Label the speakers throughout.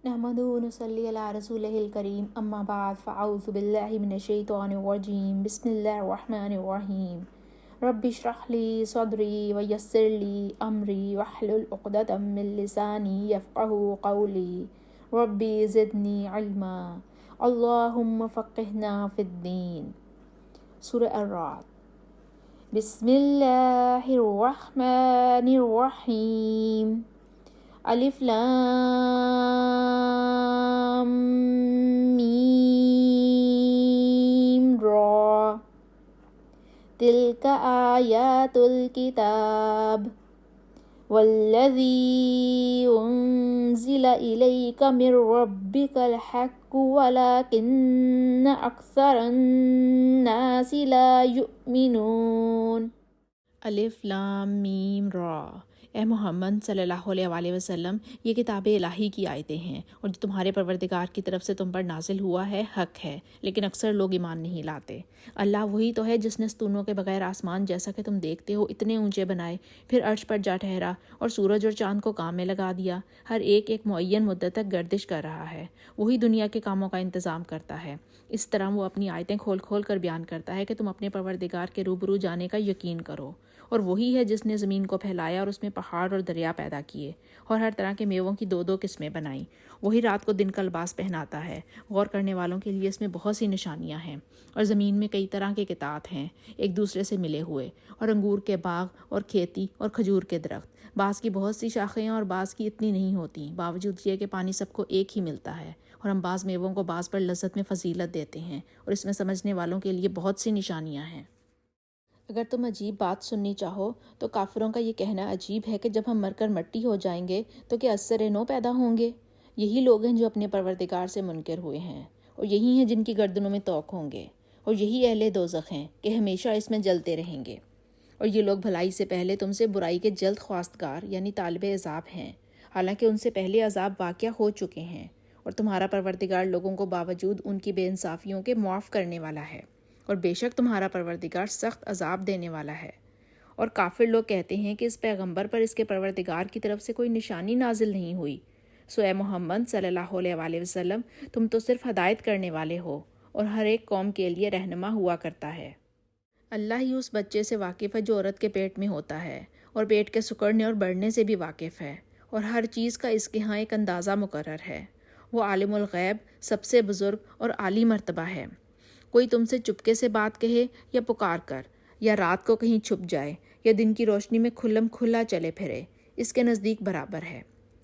Speaker 1: نحمده ونصلي على رسوله الكريم أما بعد فأعوذ بالله من الشيطان الرجيم بسم الله الرحمن الرحيم رب اشرح لي صدري ويسر لي أمري واحلل عقدة من لساني يفقه قولي ربي زدني علما اللهم فقهنا في الدين سورة الرعد بسم الله الرحمن الرحيم الف لام میم را تلك آیات الكتاب والذی انزل الیک من ربک الحق ولکن اکثر الناس لا یؤمنون۔ الف لام میم را، اے محمد صلی اللہ علیہ وسلم، یہ کتاب الہی کی آیتیں ہیں اور جو تمہارے پروردگار کی طرف سے تم پر نازل ہوا ہے حق ہے، لیکن اکثر لوگ ایمان نہیں لاتے۔ اللہ وہی تو ہے جس نے ستونوں کے بغیر آسمان جیسا کہ تم دیکھتے ہو اتنے اونچے بنائے، پھر عرش پر جا ٹھہرا اور سورج اور چاند کو کام میں لگا دیا، ہر ایک معین مدت تک گردش کر رہا ہے۔ وہی دنیا کے کاموں کا انتظام کرتا ہے۔ اس طرح وہ اپنی آیتیں کھول کھول کر بیان کرتا ہے کہ تم اپنے پروردگار کے روبرو جانے کا یقین کرو۔ اور وہی ہے جس نے زمین کو پھیلایا اور اس میں پہاڑ اور دریا پیدا کیے اور ہر طرح کے میووں کی دو دو قسمیں بنائیں۔ وہی رات کو دن کا لباس پہناتا ہے۔ غور کرنے والوں کے لیے اس میں بہت سی نشانیاں ہیں۔ اور زمین میں کئی طرح کے قطعات ہیں ایک دوسرے سے ملے ہوئے، اور انگور کے باغ اور کھیتی اور کھجور کے درخت، بعض کی بہت سی شاخیں اور بعض کی اتنی نہیں ہوتی، باوجود یہ کہ پانی سب کو ایک ہی ملتا ہے۔ اور ہم بعض میووں کو بعض پر لذت میں فضیلت دیتے ہیں، اور اس میں سمجھنے والوں کے لیے بہت سی نشانیاں ہیں۔ اگر تم عجیب بات سننی چاہو تو کافروں کا یہ کہنا عجیب ہے کہ جب ہم مر کر مٹی ہو جائیں گے تو کیا اثر نو پیدا ہوں گے؟ یہی لوگ ہیں جو اپنے پروردگار سے منکر ہوئے ہیں، اور یہی ہیں جن کی گردنوں میں طوق ہوں گے، اور یہی اہل دوزخ ہیں کہ ہمیشہ اس میں جلتے رہیں گے۔ اور یہ لوگ بھلائی سے پہلے تم سے برائی کے جلد خواستگار یعنی طالب عذاب ہیں، حالانکہ ان سے پہلے عذاب واقع ہو چکے ہیں، اور تمہارا پروردگار لوگوں کو باوجود ان کی بے انصافیوں کے معاف کرنے والا ہے، اور بے شک تمہارا پروردگار سخت عذاب دینے والا ہے۔ اور کافر لوگ کہتے ہیں کہ اس پیغمبر پر اس کے پروردگار کی طرف سے کوئی نشانی نازل نہیں ہوئی۔ سو اے محمد صلی اللہ علیہ وسلم، تم تو صرف ہدایت کرنے والے ہو اور ہر ایک قوم کے لیے رہنما ہوا کرتا ہے۔ اللہ ہی اس بچے سے واقف ہے جو عورت کے پیٹ میں ہوتا ہے، اور پیٹ کے سکڑنے اور بڑھنے سے بھی واقف ہے، اور ہر چیز کا اس کے ہاں ایک اندازہ مقرر ہے۔ وہ عالم الغیب، سب سے بزرگ اور عالی مرتبہ ہے۔ کوئی تم سے چپکے سے بات کہے یا پکار کر، یا رات کو کہیں چھپ جائے یا دن کی روشنی میں کھلم کھلا چلے پھرے، اس کے نزدیک برابر ہے۔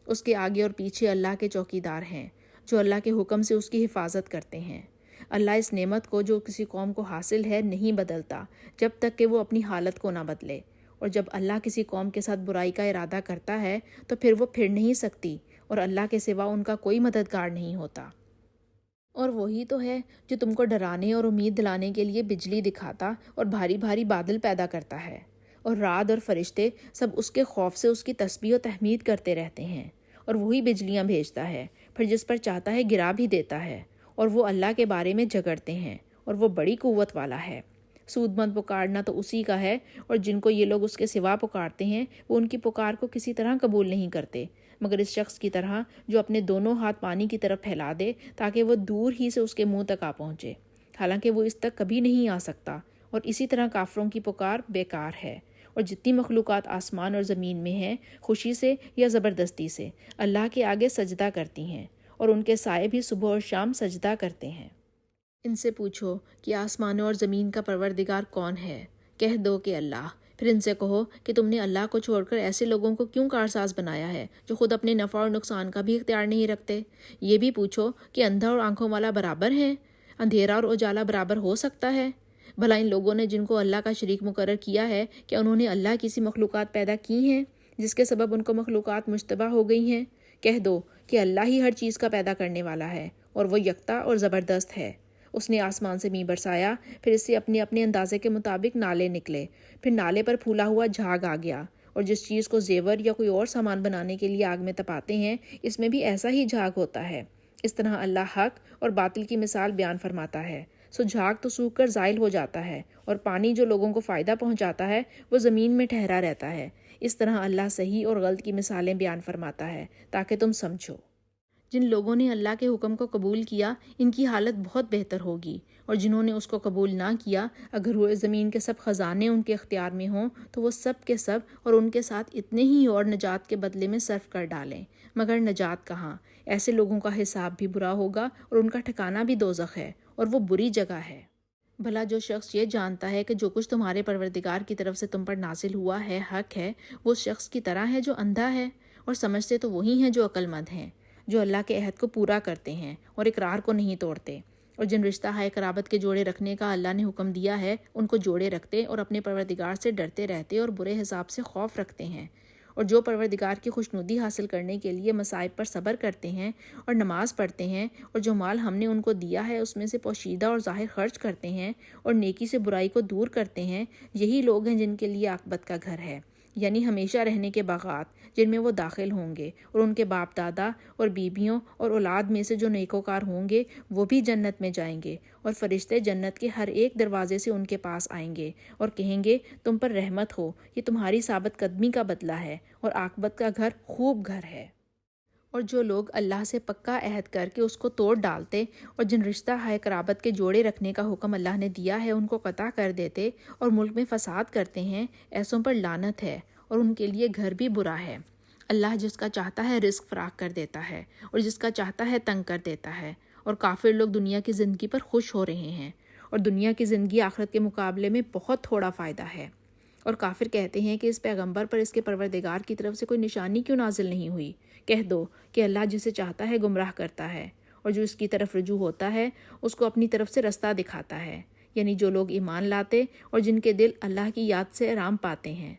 Speaker 1: اس کے آگے اور پیچھے اللہ کے چوکیدار ہیں جو اللہ کے حکم سے اس کی حفاظت کرتے ہیں۔ اللہ اس نعمت کو جو کسی قوم کو حاصل ہے نہیں بدلتا جب تک کہ وہ اپنی حالت کو نہ بدلے، اور جب اللہ کسی قوم کے ساتھ برائی کا ارادہ کرتا ہے تو پھر وہ پھر نہیں سکتی، اور اللہ کے سوا ان کا کوئی مددگار نہیں ہوتا۔ اور وہی تو ہے جو تم کو ڈرانے اور امید دلانے کے لیے بجلی دکھاتا اور بھاری بھاری بادل پیدا کرتا ہے، اور رعد اور فرشتے سب اس کے خوف سے اس کی تسبیح و تحمید کرتے رہتے ہیں۔ اور وہی بجلیاں بھیجتا ہے، پھر جس پر چاہتا ہے گرا بھی دیتا ہے، اور وہ اللہ کے بارے میں جھگڑتے ہیں، اور وہ بڑی قوت والا ہے۔ سود مند پکارنا تو اسی کا ہے، اور جن کو یہ لوگ اس کے سوا پکارتے ہیں وہ ان کی پکار کو کسی طرح قبول نہیں کرتے، مگر اس شخص کی طرح جو اپنے دونوں ہاتھ پانی کی طرف پھیلا دے تاکہ وہ دور ہی سے اس کے منہ تک آ پہنچے، حالانکہ وہ اس تک کبھی نہیں آ سکتا۔ اور اسی طرح کافروں کی پکار بیکار ہے۔ اور جتنی مخلوقات آسمان اور زمین میں ہیں، خوشی سے یا زبردستی سے اللہ کے آگے سجدہ کرتی ہیں، اور ان کے سائے بھی صبح اور شام سجدہ کرتے ہیں۔ ان سے پوچھو کہ آسمانوں اور زمین کا پروردگار کون ہے؟ کہہ دو کہ اللہ۔ پھر ان سے کہو کہ تم نے اللہ کو چھوڑ کر ایسے لوگوں کو کیوں کارساز بنایا ہے جو خود اپنے نفع اور نقصان کا بھی اختیار نہیں رکھتے؟ یہ بھی پوچھو کہ اندھا اور آنکھوں والا برابر ہیں؟ اندھیرا اور اجالا برابر ہو سکتا ہے؟ بھلا ان لوگوں نے جن کو اللہ کا شریک مقرر کیا ہے کہ انہوں نے اللہ کی سی مخلوقات پیدا کی ہیں جس کے سبب ان کو مخلوقات مشتبہ ہو گئی ہیں؟ کہہ دو کہ اللہ ہی ہر چیز کا پیدا کرنے والا ہے، اور وہ یکتا اور زبردست ہے۔ اس نے آسمان سے می برسایا، پھر اس سے اپنے اپنے اندازے کے مطابق نالے نکلے، پھر نالے پر پھولا ہوا جھاگ آ گیا، اور جس چیز کو زیور یا کوئی اور سامان بنانے کے لیے آگ میں تپاتے ہیں اس میں بھی ایسا ہی جھاگ ہوتا ہے۔ اس طرح اللہ حق اور باطل کی مثال بیان فرماتا ہے۔ سو جھاگ تو سوکھ کر زائل ہو جاتا ہے، اور پانی جو لوگوں کو فائدہ پہنچاتا ہے وہ زمین میں ٹھہرا رہتا ہے۔ اس طرح اللہ صحیح اور غلط کی مثالیں بیان فرماتا ہے تاکہ تم سمجھو۔ جن لوگوں نے اللہ کے حکم کو قبول کیا ان کی حالت بہت بہتر ہوگی، اور جنہوں نے اس کو قبول نہ کیا، اگر روئے زمین کے سب خزانے ان کے اختیار میں ہوں تو وہ سب کے سب اور ان کے ساتھ اتنے ہی اور نجات کے بدلے میں صرف کر ڈالیں، مگر نجات کہاں؟ ایسے لوگوں کا حساب بھی برا ہوگا اور ان کا ٹھکانہ بھی دوزخ ہے، اور وہ بری جگہ ہے۔ بھلا جو شخص یہ جانتا ہے کہ جو کچھ تمہارے پروردگار کی طرف سے تم پر نازل ہوا ہے حق ہے، وہ شخص کی طرح ہے جو اندھا ہے، اور سمجھتے تو وہی ہیں جو عقل مند ہیں، جو اللہ کے عہد کو پورا کرتے ہیں اور اقرار کو نہیں توڑتے، اور جن رشتہ ہائے قرابت کے جوڑے رکھنے کا اللہ نے حکم دیا ہے ان کو جوڑے رکھتے اور اپنے پروردگار سے ڈرتے رہتے اور برے حساب سے خوف رکھتے ہیں، اور جو پروردگار کی خوشنودی حاصل کرنے کے لیے مصائب پر صبر کرتے ہیں اور نماز پڑھتے ہیں، اور جو مال ہم نے ان کو دیا ہے اس میں سے پوشیدہ اور ظاہر خرچ کرتے ہیں اور نیکی سے برائی کو دور کرتے ہیں، یہی لوگ ہیں جن کے لیے عاقبت کا گھر ہے، یعنی ہمیشہ رہنے کے باغات جن میں وہ داخل ہوں گے، اور ان کے باپ دادا اور بیویوں اور اولاد میں سے جو نیکوکار ہوں گے وہ بھی جنت میں جائیں گے، اور فرشتے جنت کے ہر ایک دروازے سے ان کے پاس آئیں گے اور کہیں گے تم پر رحمت ہو، یہ تمہاری ثابت قدمی کا بدلہ ہے اور عاقبت کا گھر خوب گھر ہے۔ اور جو لوگ اللہ سے پکا عہد کر کے اس کو توڑ ڈالتے اور جن رشتہ ہائے قرابت کے جوڑے رکھنے کا حکم اللہ نے دیا ہے ان کو قطع کر دیتے اور ملک میں فساد کرتے ہیں، ایسوں پر لعنت ہے اور ان کے لیے گھر بھی برا ہے۔ اللہ جس کا چاہتا ہے رزق فراخ کر دیتا ہے اور جس کا چاہتا ہے تنگ کر دیتا ہے، اور کافر لوگ دنیا کی زندگی پر خوش ہو رہے ہیں، اور دنیا کی زندگی آخرت کے مقابلے میں بہت تھوڑا فائدہ ہے۔ اور کافر کہتے ہیں کہ اس پیغمبر پر اس کے پروردگار کی طرف سے کوئی نشانی کیوں نازل نہیں ہوئی؟ کہہ دو کہ اللہ جسے چاہتا ہے گمراہ کرتا ہے، اور جو اس کی طرف رجوع ہوتا ہے اس کو اپنی طرف سے رستہ دکھاتا ہے، یعنی جو لوگ ایمان لاتے اور جن کے دل اللہ کی یاد سے آرام پاتے ہیں۔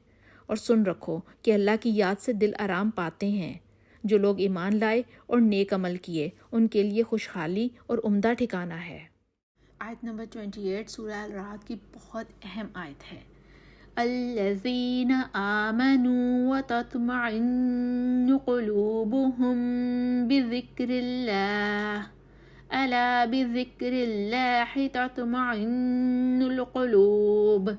Speaker 1: اور سن رکھو کہ اللہ کی یاد سے دل آرام پاتے ہیں۔ جو لوگ ایمان لائے اور نیک عمل کیے ان کے لیے خوشحالی اور عمدہ ٹھکانہ ہے۔ آیت نمبر 28 سورہ الرعد کی بہت اہم آیت ہے۔ الذین آمنوا وتطمئن قلوبهم بذکر اللہ الا بذکر اللہ تطمئن القلوب۔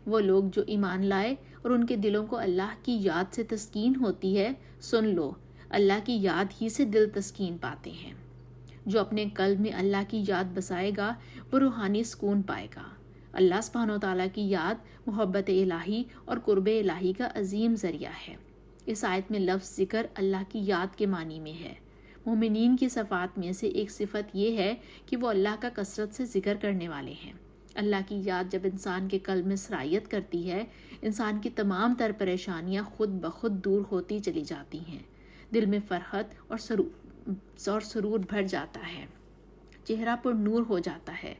Speaker 1: وہ لوگ جو ایمان لائے اور ان کے دلوں کو اللہ کی یاد سے تسکین ہوتی ہے، سن لو اللہ کی یاد ہی سے دل تسکین پاتے ہیں۔ جو اپنے قلب میں اللہ کی یاد بسائے گا وہ روحانی سکون پائے گا۔ اللہ سبحانہ و تعالیٰ کی یاد محبت الہی اور قرب الہی کا عظیم ذریعہ ہے۔ اس آیت میں لفظ ذکر اللہ کی یاد کے معنی میں ہے۔ مومنین کی صفات میں سے ایک صفت یہ ہے کہ وہ اللہ کا کثرت سے ذکر کرنے والے ہیں۔ اللہ کی یاد جب انسان کے قلب میں سرایت کرتی ہے، انسان کی تمام تر پریشانیاں خود بخود دور ہوتی چلی جاتی ہیں، دل میں فرحت اور سرور بھر جاتا ہے، چہرہ پر نور ہو جاتا ہے۔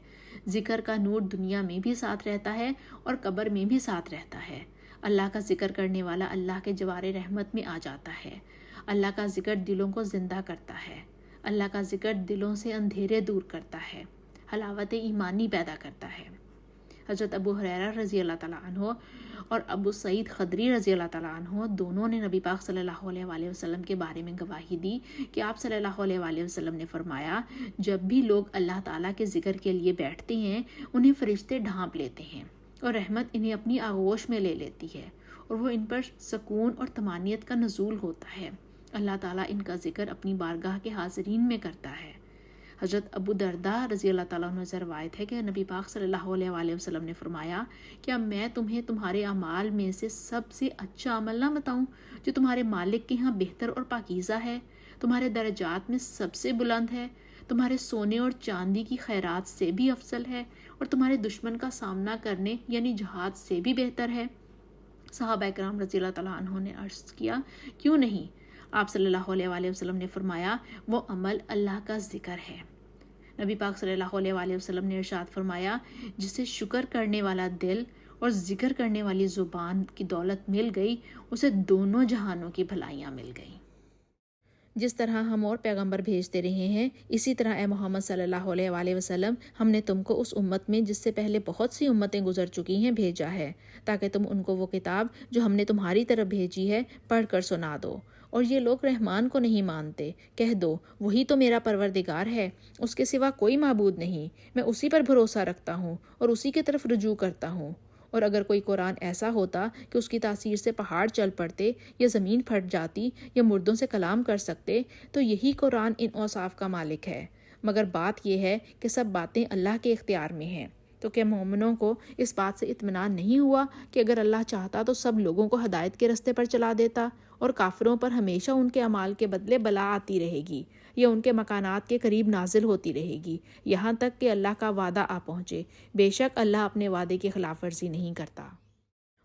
Speaker 1: ذکر کا نور دنیا میں بھی ساتھ رہتا ہے اور قبر میں بھی ساتھ رہتا ہے۔ اللہ کا ذکر کرنے والا اللہ کے جوار رحمت میں آ جاتا ہے۔ اللہ کا ذکر دلوں کو زندہ کرتا ہے۔ اللہ کا ذکر دلوں سے اندھیرے دور کرتا ہے، حلاوت ایمانی پیدا کرتا ہے۔ حضرت ابو ہریرہ رضی اللہ تعالیٰ عنہ اور ابو سعید خدری رضی اللہ تعالیٰ عنہ دونوں نے نبی پاک صلی اللہ علیہ وآلہ وسلم کے بارے میں گواہی دی کہ آپ صلی اللہ علیہ وآلہ وسلم نے فرمایا، جب بھی لوگ اللہ تعالیٰ کے ذکر کے لیے بیٹھتے ہیں انہیں فرشتے ڈھانپ لیتے ہیں اور رحمت انہیں اپنی آغوش میں لے لیتی ہے، اور وہ ان پر سکون اور طمانینت کا نزول ہوتا ہے۔ اللہ تعالیٰ ان کا ذکر اپنی بارگاہ کے حاضرین میں کرتا ہے۔ حضرت ابو درداء رضی اللہ تعالیٰ عنہ سے روایت ہے کہ نبی پاک صلی اللہ علیہ وآلہ وسلم نے فرمایا، کیا میں تمہیں تمہارے اعمال میں سے سب سے اچھا عمل نہ بتاؤں جو تمہارے مالک کے ہاں بہتر اور پاکیزہ ہے، تمہارے درجات میں سب سے بلند ہے، تمہارے سونے اور چاندی کی خیرات سے بھی افضل ہے، اور تمہارے دشمن کا سامنا کرنے یعنی جہاد سے بھی بہتر ہے؟ صحابہ اکرام رضی اللہ تعالیٰ عنہ نے عرض کیا، کیوں نہیں؟ آپ صلی اللہ علیہ وآلہ وسلم نے فرمایا، وہ عمل اللہ کا ذکر ہے۔ نبی پاک صلی اللہ علیہ وآلہ وسلم نے ارشاد فرمایا، جسے شکر کرنے والا دل اور ذکر کرنے والی زبان کی دولت مل گئی، اسے دونوں جہانوں کی بھلائیاں مل گئیں۔ جس طرح ہم اور پیغمبر بھیجتے رہے ہیں، اسی طرح اے محمد صلی اللہ علیہ وآلہ وسلم ہم نے تم کو اس امت میں جس سے پہلے بہت سی امتیں گزر چکی ہیں بھیجا ہے، تاکہ تم ان کو وہ کتاب جو ہم نے تمہاری طرف بھیجی ہے پڑھ کر سنا دو۔ اور یہ لوگ رحمان کو نہیں مانتے، کہہ دو وہی تو میرا پروردگار ہے، اس کے سوا کوئی معبود نہیں، میں اسی پر بھروسہ رکھتا ہوں اور اسی کی طرف رجوع کرتا ہوں۔ اور اگر کوئی قرآن ایسا ہوتا کہ اس کی تاثیر سے پہاڑ چل پڑتے یا زمین پھٹ جاتی یا مردوں سے کلام کر سکتے تو یہی قرآن ان اوصاف کا مالک ہے، مگر بات یہ ہے کہ سب باتیں اللہ کے اختیار میں ہیں۔ تو کیا مومنوں کو اس بات سے اطمینان نہیں ہوا کہ اگر اللہ چاہتا تو سب لوگوں کو ہدایت کے رستے پر چلا دیتا، اور کافروں پر ہمیشہ ان کے اعمال کے بدلے بلا آتی رہے گی یا ان کے مکانات کے قریب نازل ہوتی رہے گی، یہاں تک کہ اللہ کا وعدہ آ پہنچے۔ بے شک اللہ اپنے وعدے کی خلاف ورزی نہیں کرتا۔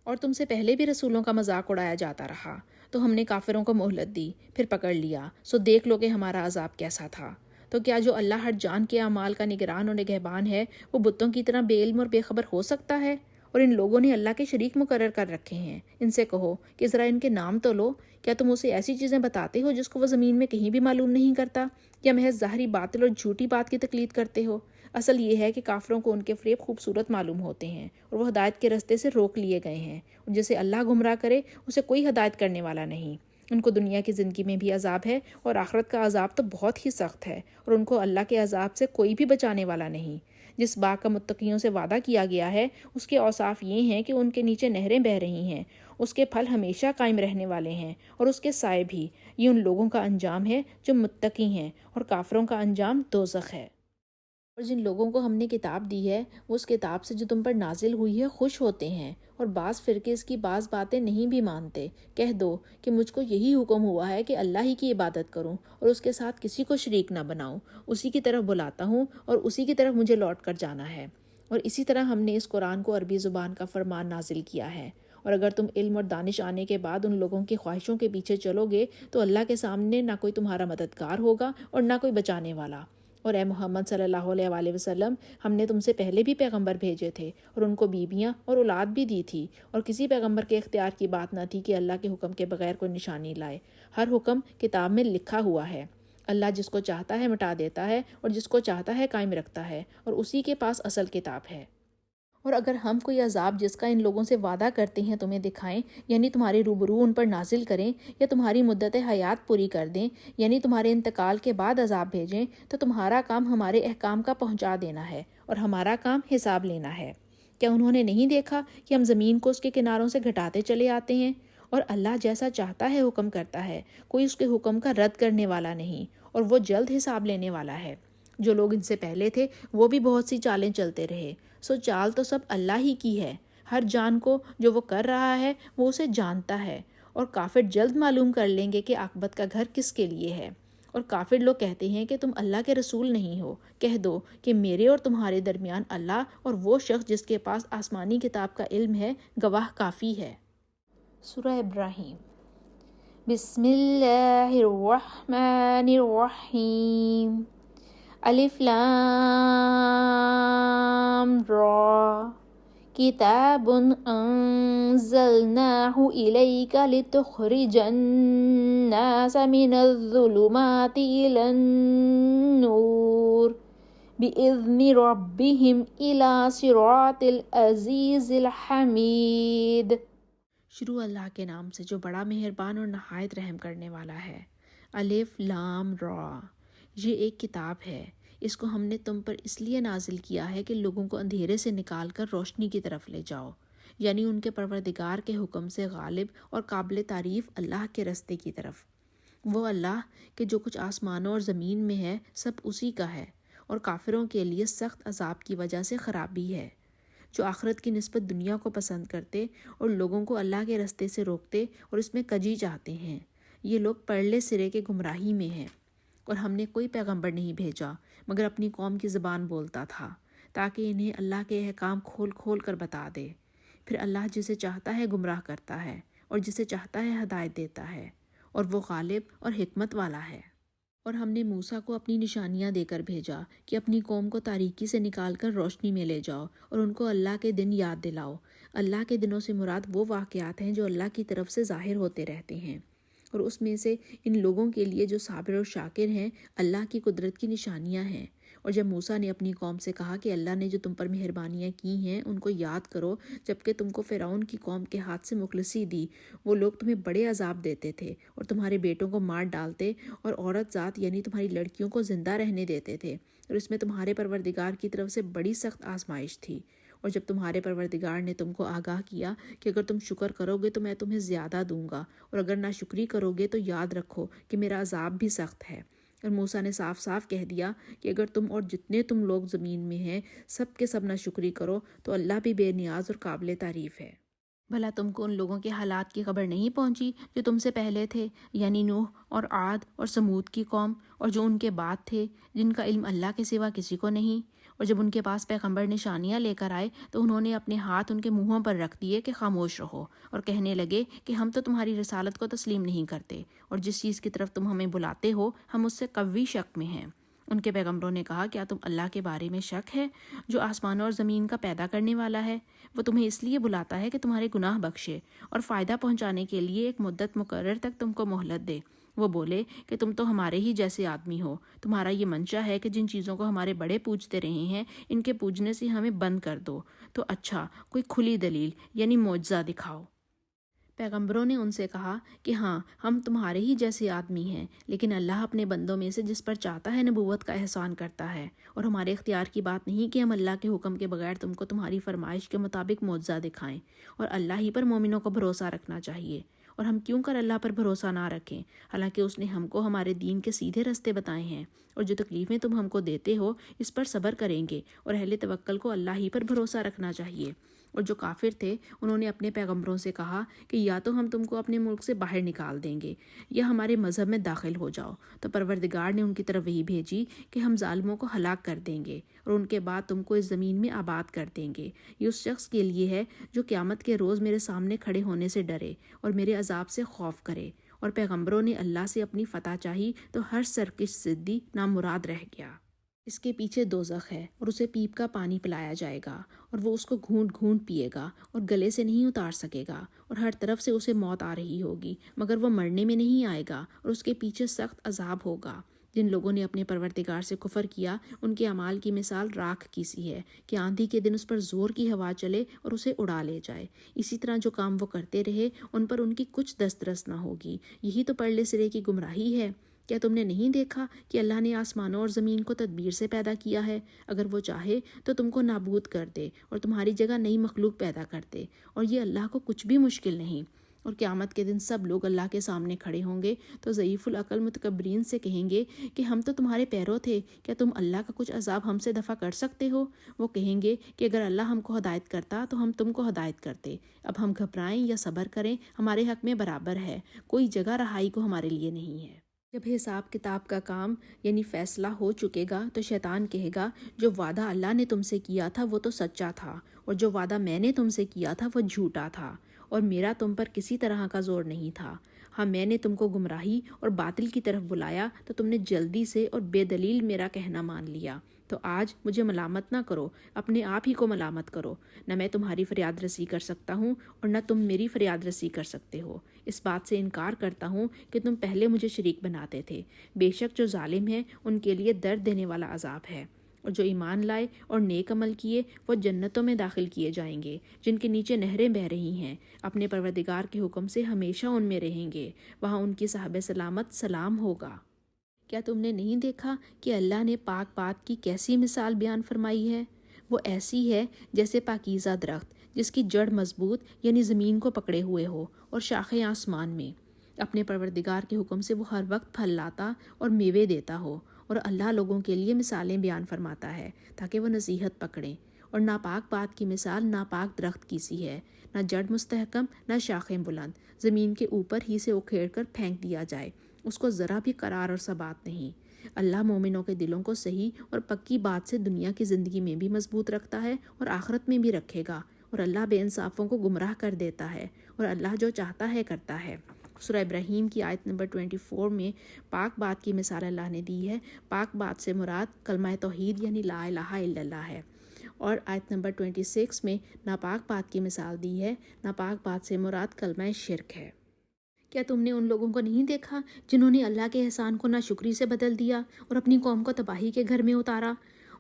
Speaker 1: اور تم سے پہلے بھی رسولوں کا مذاق اڑایا جاتا رہا، تو ہم نے کافروں کو مہلت دی، پھر پکڑ لیا، سو دیکھ لو کہ ہمارا عذاب کیسا تھا۔ تو کیا جو اللہ ہر جان کے اعمال کا نگران اور نگہبان ہے وہ بتوں کی طرح بے علم اور بے خبر ہو سکتا ہے؟ اور ان لوگوں نے اللہ کے شریک مقرر کر رکھے ہیں۔ ان سے کہو کہ ذرا ان کے نام تو لو، کیا تم اسے ایسی چیزیں بتاتے ہو جس کو وہ زمین میں کہیں بھی معلوم نہیں کرتا، یا محض ظاہری باطل اور جھوٹی بات کی تقلید کرتے ہو؟ اصل یہ ہے کہ کافروں کو ان کے فریب خوبصورت معلوم ہوتے ہیں اور وہ ہدایت کے رستے سے روک لیے گئے ہیں، اور جسے اللہ گمراہ کرے اسے کوئی ہدایت کرنے والا نہیں۔ ان کو دنیا کی زندگی میں بھی عذاب ہے اور آخرت کا عذاب تو بہت ہی سخت ہے، اور ان کو اللہ کے عذاب سے کوئی بھی بچانے والا نہیں۔ جس باغ کا متقیوں سے وعدہ کیا گیا ہے اس کے اوصاف یہ ہیں کہ ان کے نیچے نہریں بہہ رہی ہیں، اس کے پھل ہمیشہ قائم رہنے والے ہیں اور اس کے سائے بھی۔ یہ ان لوگوں کا انجام ہے جو متقی ہیں، اور کافروں کا انجام دوزخ ہے۔ اور جن لوگوں کو ہم نے کتاب دی ہے وہ اس کتاب سے جو تم پر نازل ہوئی ہے خوش ہوتے ہیں، اور بعض فرقے اس کی بعض باتیں نہیں بھی مانتے۔ کہہ دو کہ مجھ کو یہی حکم ہوا ہے کہ اللہ ہی کی عبادت کروں اور اس کے ساتھ کسی کو شریک نہ بناؤں، اسی کی طرف بلاتا ہوں اور اسی کی طرف مجھے لوٹ کر جانا ہے۔ اور اسی طرح ہم نے اس قرآن کو عربی زبان کا فرمان نازل کیا ہے۔ اور اگر تم علم اور دانش آنے کے بعد ان لوگوں کی خواہشوں کے پیچھے چلو گے تو اللہ کے سامنے نہ کوئی تمہارا مددگار ہوگا اور نہ کوئی بچانے والا۔ اور اے محمد صلی اللہ علیہ وآلہ وسلم، ہم نے تم سے پہلے بھی پیغمبر بھیجے تھے اور ان کو بیویاں اور اولاد بھی دی تھی، اور کسی پیغمبر کے اختیار کی بات نہ تھی کہ اللہ کے حکم کے بغیر کوئی نشانی لائے۔ ہر حکم کتاب میں لکھا ہوا ہے۔ اللہ جس کو چاہتا ہے مٹا دیتا ہے اور جس کو چاہتا ہے قائم رکھتا ہے، اور اسی کے پاس اصل کتاب ہے۔ اور اگر ہم کوئی عذاب جس کا ان لوگوں سے وعدہ کرتے ہیں تمہیں دکھائیں، یعنی تمہارے روبرو ان پر نازل کریں، یا تمہاری مدت حیات پوری کر دیں، یعنی تمہارے انتقال کے بعد عذاب بھیجیں، تو تمہارا کام ہمارے احکام کا پہنچا دینا ہے اور ہمارا کام حساب لینا ہے۔ کیا انہوں نے نہیں دیکھا کہ ہم زمین کو اس کے کناروں سے گھٹاتے چلے آتے ہیں؟ اور اللہ جیسا چاہتا ہے حکم کرتا ہے، کوئی اس کے حکم کا رد کرنے والا نہیں، اور وہ جلد حساب لینے والا ہے۔ جو لوگ ان سے پہلے تھے وہ بھی بہت سی چالیں چلتے رہے، سو چال تو سب اللہ ہی کی ہے۔ ہر جان کو جو وہ کر رہا ہے وہ اسے جانتا ہے، اور کافر جلد معلوم کر لیں گے کہ عاقبت کا گھر کس کے لیے ہے۔ اور کافر لوگ کہتے ہیں کہ تم اللہ کے رسول نہیں ہو۔ کہہ دو کہ میرے اور تمہارے درمیان اللہ اور وہ شخص جس کے پاس آسمانی کتاب کا علم ہے گواہ کافی ہے۔ سورہ ابراہیم۔ بسم اللہ الرحمن الرحیم۔ الف لام را کتاب انزلناہ الیک لتخرج الناس من الظلمات الی النور بإذن ربهم الی صراط العزیز الحمید۔ شروع اللہ کے نام سے جو بڑا مہربان اور نہایت رحم کرنے والا ہے۔ الف لام را، یہ ایک کتاب ہے، اس کو ہم نے تم پر اس لیے نازل کیا ہے کہ لوگوں کو اندھیرے سے نکال کر روشنی کی طرف لے جاؤ، یعنی ان کے پروردگار کے حکم سے غالب اور قابل تعریف اللہ کے رستے کی طرف۔ وہ اللہ کہ جو کچھ آسمانوں اور زمین میں ہے سب اسی کا ہے، اور کافروں کے لیے سخت عذاب کی وجہ سے خرابی ہے۔ جو آخرت کی نسبت دنیا کو پسند کرتے اور لوگوں کو اللہ کے رستے سے روکتے اور اس میں کجی چاہتے ہیں، یہ لوگ پرلے سرے کے گمراہی میں ہیں۔ اور ہم نے کوئی پیغمبر نہیں بھیجا مگر اپنی قوم کی زبان بولتا تھا، تاکہ انہیں اللہ کے احکام کھول کھول کر بتا دے۔ پھر اللہ جسے چاہتا ہے گمراہ کرتا ہے اور جسے چاہتا ہے ہدایت دیتا ہے، اور وہ غالب اور حکمت والا ہے۔ اور ہم نے موسیٰ کو اپنی نشانیاں دے کر بھیجا کہ اپنی قوم کو تاریکی سے نکال کر روشنی میں لے جاؤ اور ان کو اللہ کے دن یاد دلاؤ۔ اللہ کے دنوں سے مراد وہ واقعات ہیں جو اللہ کی طرف سے ظاہر ہوتے رہتے ہیں، اور اس میں سے ان لوگوں کے لیے جو صابر اور شاکر ہیں اللہ کی قدرت کی نشانیاں ہیں۔ اور جب موسیٰ نے اپنی قوم سے کہا کہ اللہ نے جو تم پر مہربانیاں کی ہیں ان کو یاد کرو، جبکہ تم کو فرعون کی قوم کے ہاتھ سے مخلصی دی، وہ لوگ تمہیں بڑے عذاب دیتے تھے اور تمہارے بیٹوں کو مار ڈالتے اور عورت ذات یعنی تمہاری لڑکیوں کو زندہ رہنے دیتے تھے، اور اس میں تمہارے پروردگار کی طرف سے بڑی سخت آزمائش تھی۔ اور جب تمہارے پروردگار نے تم کو آگاہ کیا کہ اگر تم شکر کرو گے تو میں تمہیں زیادہ دوں گا، اور اگر ناشکری کرو گے تو یاد رکھو کہ میرا عذاب بھی سخت ہے۔ اور موسیٰ نے صاف صاف کہہ دیا کہ اگر تم اور جتنے تم لوگ زمین میں ہیں سب کے سب ناشکری کرو تو اللہ بھی بے نیاز اور قابل تعریف ہے۔ بھلا تم کو ان لوگوں کے حالات کی خبر نہیں پہنچی جو تم سے پہلے تھے، یعنی نوح اور عاد اور سمود کی قوم، اور جو ان کے بعد تھے جن کا علم اللہ کے سوا کسی کو نہیں؟ اور جب ان کے پاس پیغمبر نشانیاں لے کر آئے تو انہوں نے اپنے ہاتھ ان کے منہوں پر رکھ دیے کہ خاموش رہو، اور کہنے لگے کہ ہم تو تمہاری رسالت کو تسلیم نہیں کرتے، اور جس چیز کی طرف تم ہمیں بلاتے ہو ہم اس سے قوی شک میں ہیں۔ ان کے پیغمبروں نے کہا کیا تم اللہ کے بارے میں شک ہے جو آسمانوں اور زمین کا پیدا کرنے والا ہے؟ وہ تمہیں اس لیے بلاتا ہے کہ تمہارے گناہ بخشے اور فائدہ پہنچانے کے لیے ایک مدت مقرر تک تم کو مہلت دے۔ وہ بولے کہ تم تو ہمارے ہی جیسے آدمی ہو، تمہارا یہ منشا ہے کہ جن چیزوں کو ہمارے بڑے پوجتے رہے ہیں ان کے پوجنے سے ہمیں بند کر دو، تو اچھا کوئی کھلی دلیل یعنی معجزہ دکھاؤ۔ پیغمبروں نے ان سے کہا کہ ہاں ہم تمہارے ہی جیسے آدمی ہیں، لیکن اللہ اپنے بندوں میں سے جس پر چاہتا ہے نبوت کا احسان کرتا ہے، اور ہمارے اختیار کی بات نہیں کہ ہم اللہ کے حکم کے بغیر تم کو تمہاری فرمائش کے مطابق معجزہ دکھائیں، اور اللہ ہی پر مومنوں کو بھروسہ رکھنا چاہیے۔ اور ہم کیوں کر اللہ پر بھروسہ نہ رکھیں، حالانکہ اس نے ہم کو ہمارے دین کے سیدھے رستے بتائے ہیں، اور جو تکلیفیں تم ہم کو دیتے ہو اس پر صبر کریں گے، اور اہل توکل کو اللہ ہی پر بھروسہ رکھنا چاہیے۔ اور جو کافر تھے انہوں نے اپنے پیغمبروں سے کہا کہ یا تو ہم تم کو اپنے ملک سے باہر نکال دیں گے یا ہمارے مذہب میں داخل ہو جاؤ، تو پروردگار نے ان کی طرف وہی بھیجی کہ ہم ظالموں کو ہلاک کر دیں گے اور ان کے بعد تم کو اس زمین میں آباد کر دیں گے۔ یہ اس شخص کے لیے ہے جو قیامت کے روز میرے سامنے کھڑے ہونے سے ڈرے اور میرے عذاب سے خوف کرے۔ اور پیغمبروں نے اللہ سے اپنی فتح چاہی تو ہر سرکش ضدی نامراد رہ گیا۔ اس کے پیچھے دوزخ ہے اور اسے پیپ کا پانی پلایا جائے گا، اور وہ اس کو گھونٹ گھونٹ پیے گا اور گلے سے نہیں اتار سکے گا، اور ہر طرف سے اسے موت آ رہی ہوگی مگر وہ مرنے میں نہیں آئے گا، اور اس کے پیچھے سخت عذاب ہوگا۔ جن لوگوں نے اپنے پروردگار سے کفر کیا ان کے اعمال کی مثال راکھ کی سی ہے کہ آندھی کے دن اس پر زور کی ہوا چلے اور اسے اڑا لے جائے۔ اسی طرح جو کام وہ کرتے رہے ان پر ان کی کچھ دسترس نہ ہوگی۔ یہی تو پرلے سرے کی گمراہی ہے۔ کیا تم نے نہیں دیکھا کہ اللہ نے آسمانوں اور زمین کو تدبیر سے پیدا کیا ہے؟ اگر وہ چاہے تو تم کو نابود کر دے اور تمہاری جگہ نئی مخلوق پیدا کر دے، اور یہ اللہ کو کچھ بھی مشکل نہیں۔ اور قیامت کے دن سب لوگ اللہ کے سامنے کھڑے ہوں گے تو ضعیف العقل متکبرین سے کہیں گے کہ ہم تو تمہارے پیرو تھے، کیا تم اللہ کا کچھ عذاب ہم سے دفع کر سکتے ہو؟ وہ کہیں گے کہ اگر اللہ ہم کو ہدایت کرتا تو ہم تم کو ہدایت کرتے، اب ہم گھبرائیں یا صبر کریں ہمارے حق میں برابر ہے، کوئی جگہ رہائی کو ہمارے لیے نہیں ہے۔ جب حساب کتاب کا کام یعنی فیصلہ ہو چکے گا تو شیطان کہے گا جو وعدہ اللہ نے تم سے کیا تھا وہ تو سچا تھا، اور جو وعدہ میں نے تم سے کیا تھا وہ جھوٹا تھا، اور میرا تم پر کسی طرح کا زور نہیں تھا۔ ہاں میں نے تم کو گمراہی اور باطل کی طرف بلایا تو تم نے جلدی سے اور بے دلیل میرا کہنا مان لیا، تو آج مجھے ملامت نہ کرو، اپنے آپ ہی کو ملامت کرو۔ نہ میں تمہاری فریاد رسی کر سکتا ہوں اور نہ تم میری فریاد رسی کر سکتے ہو۔ اس بات سے انکار کرتا ہوں کہ تم پہلے مجھے شریک بناتے تھے۔ بے شک جو ظالم ہیں ان کے لیے درد دینے والا عذاب ہے، اور جو ایمان لائے اور نیک عمل کیے وہ جنتوں میں داخل کیے جائیں گے جن کے نیچے نہریں بہہ رہی ہیں، اپنے پروردگار کے حکم سے ہمیشہ ان میں رہیں گے، وہاں ان کی صاحب سلامت سلام ہوگا۔ کیا تم نے نہیں دیکھا کہ اللہ نے پاک بات کی کیسی مثال بیان فرمائی ہے؟ وہ ایسی ہے جیسے پاکیزہ درخت جس کی جڑ مضبوط یعنی زمین کو پکڑے ہوئے ہو اور شاخیں آسمان میں۔ اپنے پروردگار کے حکم سے وہ ہر وقت پھل لاتا اور میوے دیتا ہو، اور اللہ لوگوں کے لیے مثالیں بیان فرماتا ہے تاکہ وہ نصیحت پکڑیں۔ اور ناپاک بات کی مثال ناپاک درخت کی سی ہے، نہ جڑ مستحکم نہ شاخیں بلند، زمین کے اوپر ہی سے اکھیڑ کر پھینک دیا جائے، اس کو ذرا بھی قرار اور ثبات نہیں۔ اللہ مومنوں کے دلوں کو صحیح اور پکی بات سے دنیا کی زندگی میں بھی مضبوط رکھتا ہے اور آخرت میں بھی رکھے گا، اور اللہ بے انصافوں کو گمراہ کر دیتا ہے، اور اللہ جو چاہتا ہے کرتا ہے۔ سورہ ابراہیم کی آیت نمبر 24 میں پاک بات کی مثال اللہ نے دی ہے۔ پاک بات سے مراد کلمہ توحید یعنی لا الہ الا اللہ ہے، اور آیت نمبر 26 میں ناپاک بات کی مثال دی ہے۔ ناپاک بات سے مراد کلمہ شرک ہے۔ کیا تم نے ان لوگوں کو نہیں دیکھا جنہوں نے اللہ کے احسان کو ناشکری سے بدل دیا اور اپنی قوم کو تباہی کے گھر میں اتارا؟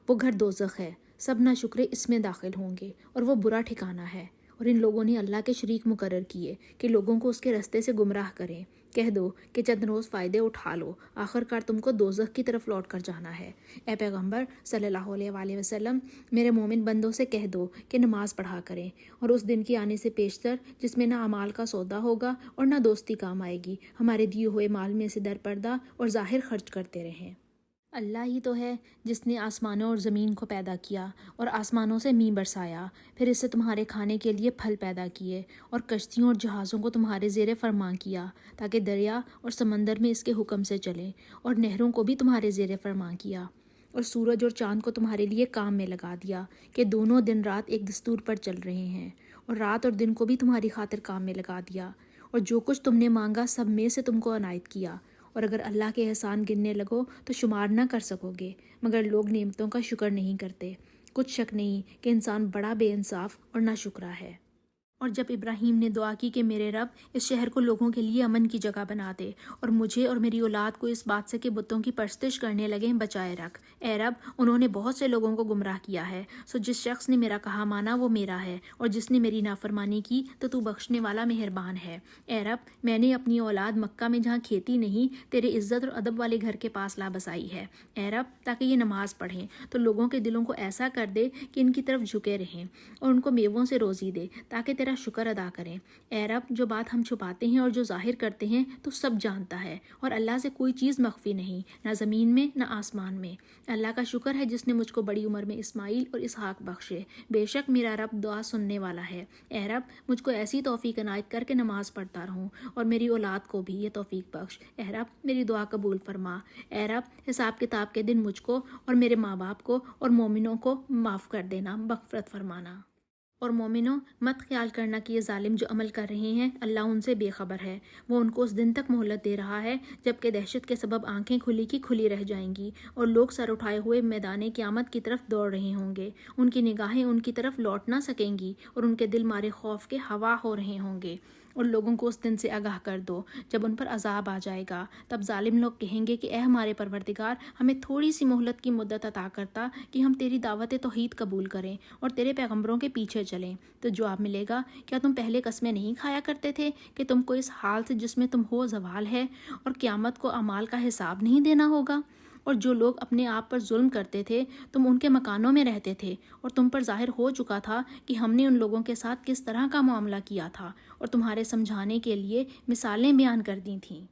Speaker 1: وہ گھر دوزخ ہے، سب ناشکرے اس میں داخل ہوں گے اور وہ برا ٹھکانہ ہے۔ اور ان لوگوں نے اللہ کے شریک مقرر کیے کہ لوگوں کو اس کے رستے سے گمراہ کریں۔ کہہ دو کہ چند روز فائدے اٹھا لو، آخر کار تم کو دوزخ کی طرف لوٹ کر جانا ہے۔ اے پیغمبر صلی اللہ علیہ وآلہ وسلم، میرے مومن بندوں سے کہہ دو کہ نماز پڑھا کریں، اور اس دن کی آنے سے پیشتر جس میں نہ اعمال کا سودا ہوگا اور نہ دوستی کام آئے گی، ہمارے دیے ہوئے مال میں سے درپردہ اور ظاہر خرچ کرتے رہیں۔ اللہ ہی تو ہے جس نے آسمانوں اور زمین کو پیدا کیا اور آسمانوں سے مینہ برسایا، پھر اس سے تمہارے کھانے کے لیے پھل پیدا کیے، اور کشتیوں اور جہازوں کو تمہارے زیر فرمان کیا تاکہ دریا اور سمندر میں اس کے حکم سے چلیں، اور نہروں کو بھی تمہارے زیر فرمان کیا، اور سورج اور چاند کو تمہارے لیے کام میں لگا دیا کہ دونوں دن رات ایک دستور پر چل رہے ہیں، اور رات اور دن کو بھی تمہاری خاطر کام میں لگا دیا، اور جو کچھ تم نے مانگا سب میں سے تم کو عنایت کیا، اور اگر اللہ کے احسان گننے لگو تو شمار نہ کر سکو گے، مگر لوگ نعمتوں کا شکر نہیں کرتے۔ کچھ شک نہیں کہ انسان بڑا بے انصاف اور ناشکرا ہے۔ اور جب ابراہیم نے دعا کی کہ میرے رب اس شہر کو لوگوں کے لیے امن کی جگہ بنا دے، اور مجھے اور میری اولاد کو اس بات سے کہ بتوں کی پرستش کرنے لگیں بچائے رکھ، اے رب انہوں نے بہت سے لوگوں کو گمراہ کیا ہے، سو جس شخص نے میرا کہا مانا وہ میرا ہے، اور جس نے میری نافرمانی کی تو بخشنے والا مہربان ہے۔ اے رب میں نے اپنی اولاد مکہ میں جہاں کھیتی نہیں تیرے عزت اور ادب والے گھر کے پاس لا بسائی ہے، اے رب تاکہ یہ نماز پڑھیں تو لوگوں کے دلوں کو ایسا کر دے کہ ان کی طرف جھکے رہیں، اور ان کو میووں سے روزی دے تاکہ تیرا شکر ادا کریں۔ اے رب جو بات ہم چھپاتے ہیں اور جو ظاہر کرتے ہیں تو سب جانتا ہے، اور اللہ سے کوئی چیز مخفی نہیں، نہ زمین میں نہ آسمان میں۔ اللہ کا شکر ہے جس نے مجھ کو بڑی عمر میں اسماعیل اور اسحاق بخشے، بے شک میرا رب دعا سننے والا ہے۔ اے رب مجھ کو ایسی توفیق عنایت کر کے نماز پڑھتا رہوں، اور میری اولاد کو بھی یہ توفیق بخش۔ اے رب میری دعا قبول فرما۔ اے رب حساب کتاب کے دن مجھ کو اور میرے ماں باپ کو اور مومنوں کو معاف کر دینا، مغفرت فرمانا۔ اور مومنوں مت خیال کرنا کہ یہ ظالم جو عمل کر رہے ہیں اللہ ان سے بے خبر ہے، وہ ان کو اس دن تک مہلت دے رہا ہے جبکہ دہشت کے سبب آنکھیں کھلی کی کھلی رہ جائیں گی، اور لوگ سر اٹھائے ہوئے میدان قیامت کی طرف دوڑ رہے ہوں گے، ان کی نگاہیں ان کی طرف لوٹ نہ سکیں گی، اور ان کے دل مارے خوف کے ہوا ہو رہے ہوں گے۔ اور لوگوں کو اس دن سے آگاہ کر دو جب ان پر عذاب آ جائے گا، تب ظالم لوگ کہیں گے کہ اے ہمارے پروردگار ہمیں تھوڑی سی مہلت کی مدت عطا کرتا کہ ہم تیری دعوت توحید قبول کریں اور تیرے پیغمبروں کے پیچھے چلیں۔ تو جواب ملے گا کیا تم پہلے قسمیں نہیں کھایا کرتے تھے کہ تم کو اس حال سے جس میں تم ہو زوال ہے، اور قیامت کو اعمال کا حساب نہیں دینا ہوگا؟ اور جو لوگ اپنے آپ پر ظلم کرتے تھے تم ان کے مکانوں میں رہتے تھے، اور تم پر ظاہر ہو چکا تھا کہ ہم نے ان لوگوں کے ساتھ کس طرح کا معاملہ کیا تھا، اور تمہارے سمجھانے کے لیے مثالیں بیان کر دی تھیں۔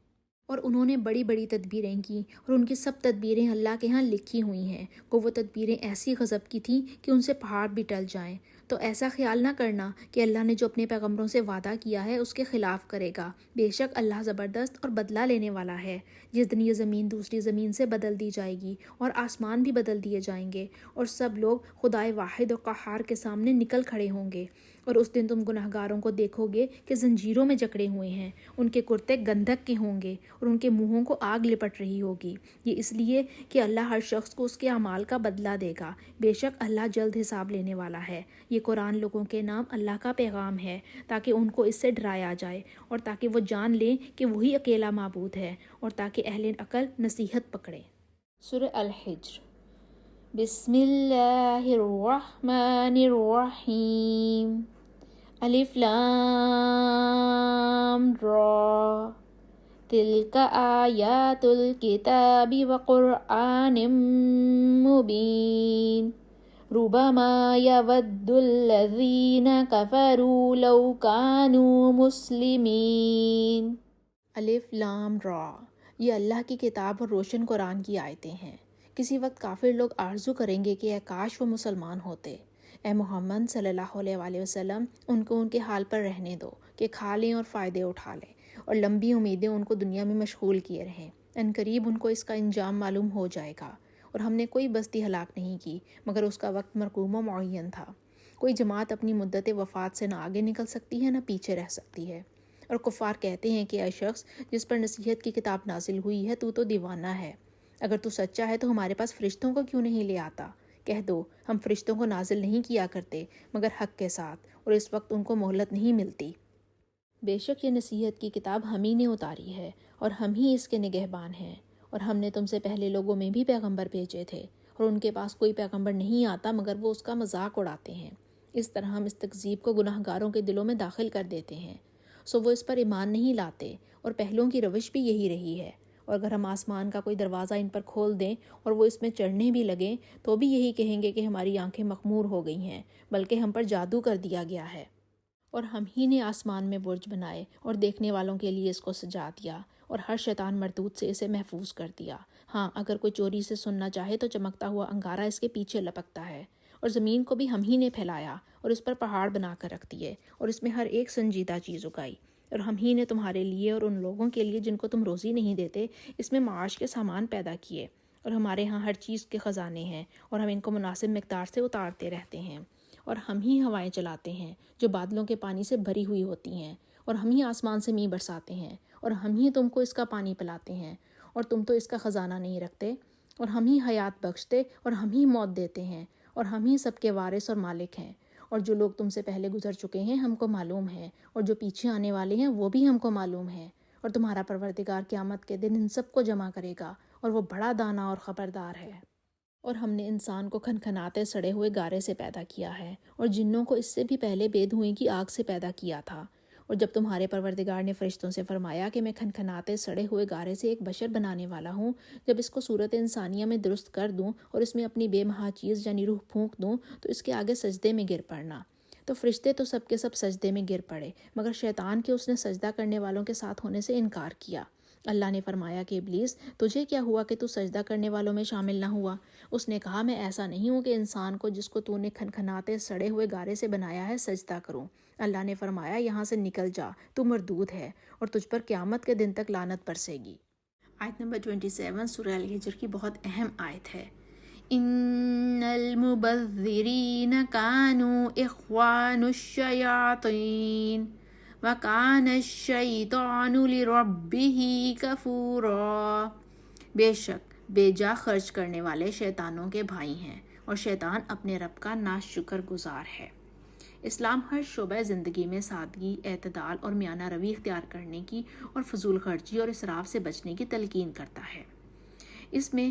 Speaker 1: اور انہوں نے بڑی بڑی تدبیریں کی، اور ان کی سب تدبیریں اللہ کے ہاں لکھی ہوئی ہیں، وہ تدبیریں ایسی غضب کی تھیں کہ ان سے پہاڑ بھی ٹل جائیں۔ تو ایسا خیال نہ کرنا کہ اللہ نے جو اپنے پیغمبروں سے وعدہ کیا ہے اس کے خلاف کرے گا، بے شک اللہ زبردست اور بدلہ لینے والا ہے۔ جس دن یہ زمین دوسری زمین سے بدل دی جائے گی اور آسمان بھی بدل دیے جائیں گے، اور سب لوگ خدائے واحد اور قہار کے سامنے نکل کھڑے ہوں گے، اور اس دن تم گناہگاروں کو دیکھو گے کہ زنجیروں میں جکڑے ہوئے ہیں، ان کے کرتے گندھک کے ہوں گے اور ان کے منہوں کو آگ لپٹ رہی ہوگی، یہ اس لیے کہ اللہ ہر شخص کو اس کے اعمال کا بدلہ دے گا، بے شک اللہ جلد حساب لینے والا ہے۔ یہ قرآن لوگوں کے نام اللہ کا پیغام ہے تاکہ ان کو اس سے ڈرایا جائے، اور تاکہ وہ جان لیں کہ وہی اکیلا معبود ہے، اور تاکہ اہل عقل نصیحت پکڑیں۔ سورہ الحجر۔ بسم اللہ الرحمن الرحیم۔ الف لام را، تلک آیات الکتاب وقرآن مبین، ربما یود الذین کفروا لو کانوا مسلمین۔ الف لام را، یہ اللہ کی کتاب اور روشن قرآن کی آیتیں ہیں۔ کسی وقت کافر لوگ آرزو کریں گے کہ اے کاش وہ مسلمان ہوتے۔ اے محمد صلی اللہ علیہ وآلہ وسلم ان کو ان کے حال پر رہنے دو کہ کھا لیں اور فائدے اٹھا لیں، اور لمبی امیدیں ان کو دنیا میں مشغول کیے رہیں۔ ان قریب ان کو اس کا انجام معلوم ہو جائے گا، اور ہم نے کوئی بستی ہلاک نہیں کی مگر اس کا وقت مرقوم و معین تھا۔ کوئی جماعت اپنی مدت وفات سے نہ آگے نکل سکتی ہے نہ پیچھے رہ سکتی ہے۔ اور کفار کہتے ہیں کہ اے شخص جس پر نصیحت کی کتاب نازل ہوئی ہے تو دیوانہ ہے، اگر تو سچا ہے تو ہمارے پاس فرشتوں کو کیوں نہیں لے آتا؟ کہہ دو ہم فرشتوں کو نازل نہیں کیا کرتے مگر حق کے ساتھ، اور اس وقت ان کو مہلت نہیں ملتی۔ بے شک یہ نصیحت کی کتاب ہم ہی نے اتاری ہے، اور ہم ہی اس کے نگہبان ہیں، اور ہم نے تم سے پہلے لوگوں میں بھی پیغمبر بھیجے تھے، اور ان کے پاس کوئی پیغمبر نہیں آتا مگر وہ اس کا مذاق اڑاتے ہیں۔ اس طرح ہم اس تکذیب کو گناہ گاروں کے دلوں میں داخل کر دیتے ہیں، سو وہ اس پر ایمان نہیں لاتے، اور پہلوں کی روش بھی یہی رہی ہے۔ اور اگر ہم آسمان کا کوئی دروازہ ان پر کھول دیں اور وہ اس میں چڑھنے بھی لگیں تو بھی یہی کہیں گے کہ ہماری آنکھیں مخمور ہو گئی ہیں، بلکہ ہم پر جادو کر دیا گیا ہے۔ اور ہم ہی نے آسمان میں برج بنائے اور دیکھنے والوں کے لیے اس کو سجا دیا، اور ہر شیطان مردود سے اسے محفوظ کر دیا۔ ہاں، اگر کوئی چوری سے سننا چاہے تو چمکتا ہوا انگارہ اس کے پیچھے لپکتا ہے۔ اور زمین کو بھی ہم ہی نے پھیلایا اور اس پر پہاڑ بنا کر رکھ دیے اور اس میں ہر ایک سنجیدہ چیز اگائی۔ اور ہم ہی نے تمہارے لیے اور ان لوگوں کے لیے جن کو تم روزی نہیں دیتے اس میں معاش کے سامان پیدا کیے، اور ہمارے ہاں ہر چیز کے خزانے ہیں، اور ہم ان کو مناسب مقدار سے اتارتے رہتے ہیں۔ اور ہم ہی ہوائیں چلاتے ہیں جو بادلوں کے پانی سے بھری ہوئی ہوتی ہیں، اور ہم ہی آسمان سے میںہ برساتے ہیں، اور ہم ہی تم کو اس کا پانی پلاتے ہیں، اور تم تو اس کا خزانہ نہیں رکھتے۔ اور ہم ہی حیات بخشتے اور ہم ہی موت دیتے ہیں، اور ہم ہی سب کے وارث اور مالک ہیں۔ اور جو لوگ تم سے پہلے گزر چکے ہیں ہم کو معلوم ہے، اور جو پیچھے آنے والے ہیں وہ بھی ہم کو معلوم ہے۔ اور تمہارا پروردگار قیامت کے دن ان سب کو جمع کرے گا، اور وہ بڑا دانا اور خبردار ہے۔ اور ہم نے انسان کو کھنکھناتے سڑے ہوئے گارے سے پیدا کیا ہے، اور جنوں کو اس سے بھی پہلے بے دھوئیں کی آگ سے پیدا کیا تھا۔ اور جب تمہارے پروردگار نے فرشتوں سے فرمایا کہ میں کھنکھناتے سڑے ہوئے گارے سے ایک بشر بنانے والا ہوں، جب اس کو صورت انسانیہ میں درست کر دوں اور اس میں اپنی بے مہا چیز یعنی روح پھونک دوں تو اس کے آگے سجدے میں گر پڑنا۔ تو فرشتے تو سب کے سب سجدے میں گر پڑے، مگر شیطان کے اس نے سجدہ کرنے والوں کے ساتھ ہونے سے انکار کیا۔ اللہ نے فرمایا کہ ابلیس، تجھے کیا ہوا کہ تو سجدہ کرنے والوں میں شامل نہ ہوا؟ اس نے کہا، میں ایسا نہیں ہوں کہ انسان کو جس کو تو نے کھنکھناتے سڑے ہوئے گارے سے بنایا ہے سجدہ کروں۔ اللہ نے فرمایا، یہاں سے نکل جا، تو مردود ہے، اور تجھ پر قیامت کے دن تک لعنت برسے گی۔ آیت نمبر 27 سورہ الحجر کی بہت اہم آیت ہے۔ ان المبذرین کانوا اخوان الشیاطین وَكَانَ الشَّيْطَانُ لِرَبِّهِ كَفُورًا۔ بے شک بے جا خرچ کرنے والے شیطانوں کے بھائی ہیں، اور شیطان اپنے رب کا ناشکر گزار ہے۔ اسلام ہر شعبہ زندگی میں سادگی، اعتدال اور میانہ روی اختیار کرنے کی اور فضول خرچی اور اسراف سے بچنے کی تلقین کرتا ہے۔ اس میں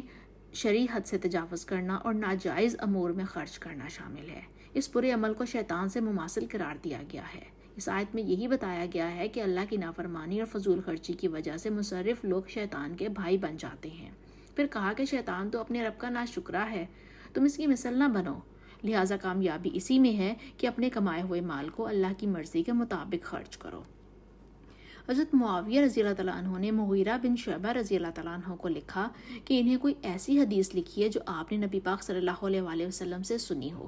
Speaker 1: شرعی حد سے تجاوز کرنا اور ناجائز امور میں خرچ کرنا شامل ہے۔ اس برے عمل کو شیطان سے مماثل قرار دیا گیا ہے۔ اس آیت میں یہی بتایا گیا ہے کہ اللہ کی نافرمانی اور فضول خرچی کی وجہ سے مصرف لوگ شیطان کے بھائی بن جاتے ہیں۔ پھر کہا کہ شیطان تو اپنے رب کا ناشکرا ہے، تم اس کی مثل نہ بنو، لہٰذا کامیابی اسی میں ہے کہ اپنے کمائے ہوئے مال کو اللہ کی مرضی کے مطابق خرچ کرو۔ حضرت معاویہ رضی اللہ تعالیٰ عنہ نے مغیرہ بن شعبہ رضی اللہ تعالیٰ عنہ کو لکھا کہ انہیں کوئی ایسی حدیث لکھی ہے جو آپ نے نبی پاک صلی اللہ علیہ وسلم سے سنی ہو۔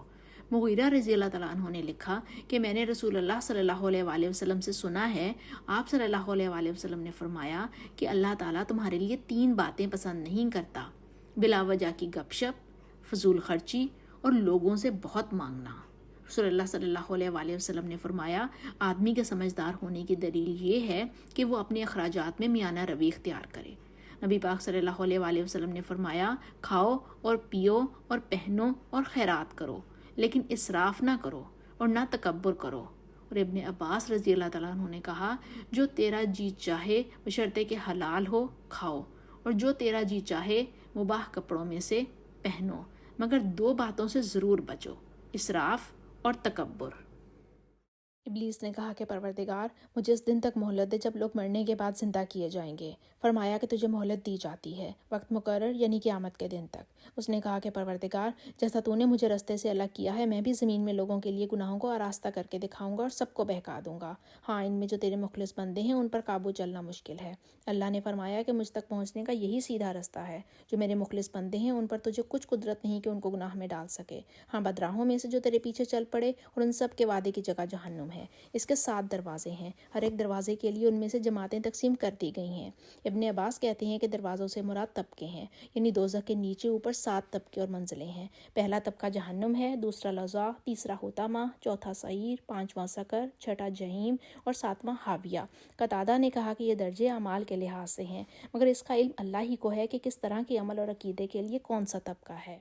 Speaker 1: مغیرہ رضی اللہ تعالیٰ عنہ نے لکھا کہ میں نے رسول اللہ صلی اللہ علیہ وسلم سے سنا ہے، آپ صلی اللہ علیہ وسلم نے فرمایا کہ اللہ تعالیٰ تمہارے لیے 3 باتیں پسند نہیں کرتا: بلا وجہ کی گپ شپ، فضول خرچی اور لوگوں سے بہت مانگنا۔ رسول اللہ صلی اللہ علیہ وسلم نے فرمایا، آدمی کے سمجھدار ہونے کی دلیل یہ ہے کہ وہ اپنے اخراجات میں میانہ روی اختیار کرے۔ نبی پاک صلی اللہ علیہ وسلم نے فرمایا، کھاؤ اور پیو اور پہنو اور خیرات کرو، لیکن اسراف نہ کرو اور نہ تکبر کرو۔ اور ابن عباس رضی اللہ تعالیٰ عنہ نے کہا، جو تیرا جی چاہے بشرطے کہ حلال ہو کھاؤ، اور جو تیرا جی چاہے مباح کپڑوں میں سے پہنو، مگر 2 باتوں سے ضرور بچو: اسراف اور تکبر۔ ابلیس نے کہا کہ پروردگار، مجھے اس دن تک مہلت دے جب لوگ مرنے کے بعد زندہ کیے جائیں گے۔ فرمایا کہ تجھے مہلت دی جاتی ہے، وقت مقرر یعنی قیامت کے دن تک۔ اس نے کہا کہ پروردگار، جیسا تو نے مجھے رستے سے الگ کیا ہے، میں بھی زمین میں لوگوں کے لیے گناہوں کو آراستہ کر کے دکھاؤں گا اور سب کو بہکا دوں گا۔ ہاں، ان میں جو تیرے مخلص بندے ہیں ان پر قابو چلنا مشکل ہے۔ اللہ نے فرمایا کہ مجھ تک پہنچنے کا یہی سیدھا رستہ ہے۔ جو میرے مخلص بندے ہیں ان پر تجھے کچھ قدرت نہیں کہ ان کو گناہ میں ڈال سکے۔ ہاں، بدراہوں میں سے جو تیرے پیچھے چل پڑے، اور ان سب کے وعدے کی جگہ جہنم ہے۔ اس کے 7 دروازے ہیں، ہر ایک دروازے کے لیے ان میں سے جماعتیں تقسیم کر دی گئی ہیں۔ ابن عباس کہتے ہیں کہ دروازوں سے مراد طبقے ہیں، یعنی دوزخ کے نیچے اوپر 7 طبقے اور منزلیں ہیں۔ پہلا طبقہ جہنم ہے، دوسرا لظا، تیسرا حطمہ، چوتھا سعیر، 5واں سقر، 6واں جحیم اور 7واں حاویہ۔ قتادہ نے کہا کہ یہ درجے اعمال کے لحاظ سے ہیں، مگر اس کا علم اللہ ہی کو ہے کہ کس طرح کے عمل اور عقیدے کے لیے کون سا طبقہ ہے۔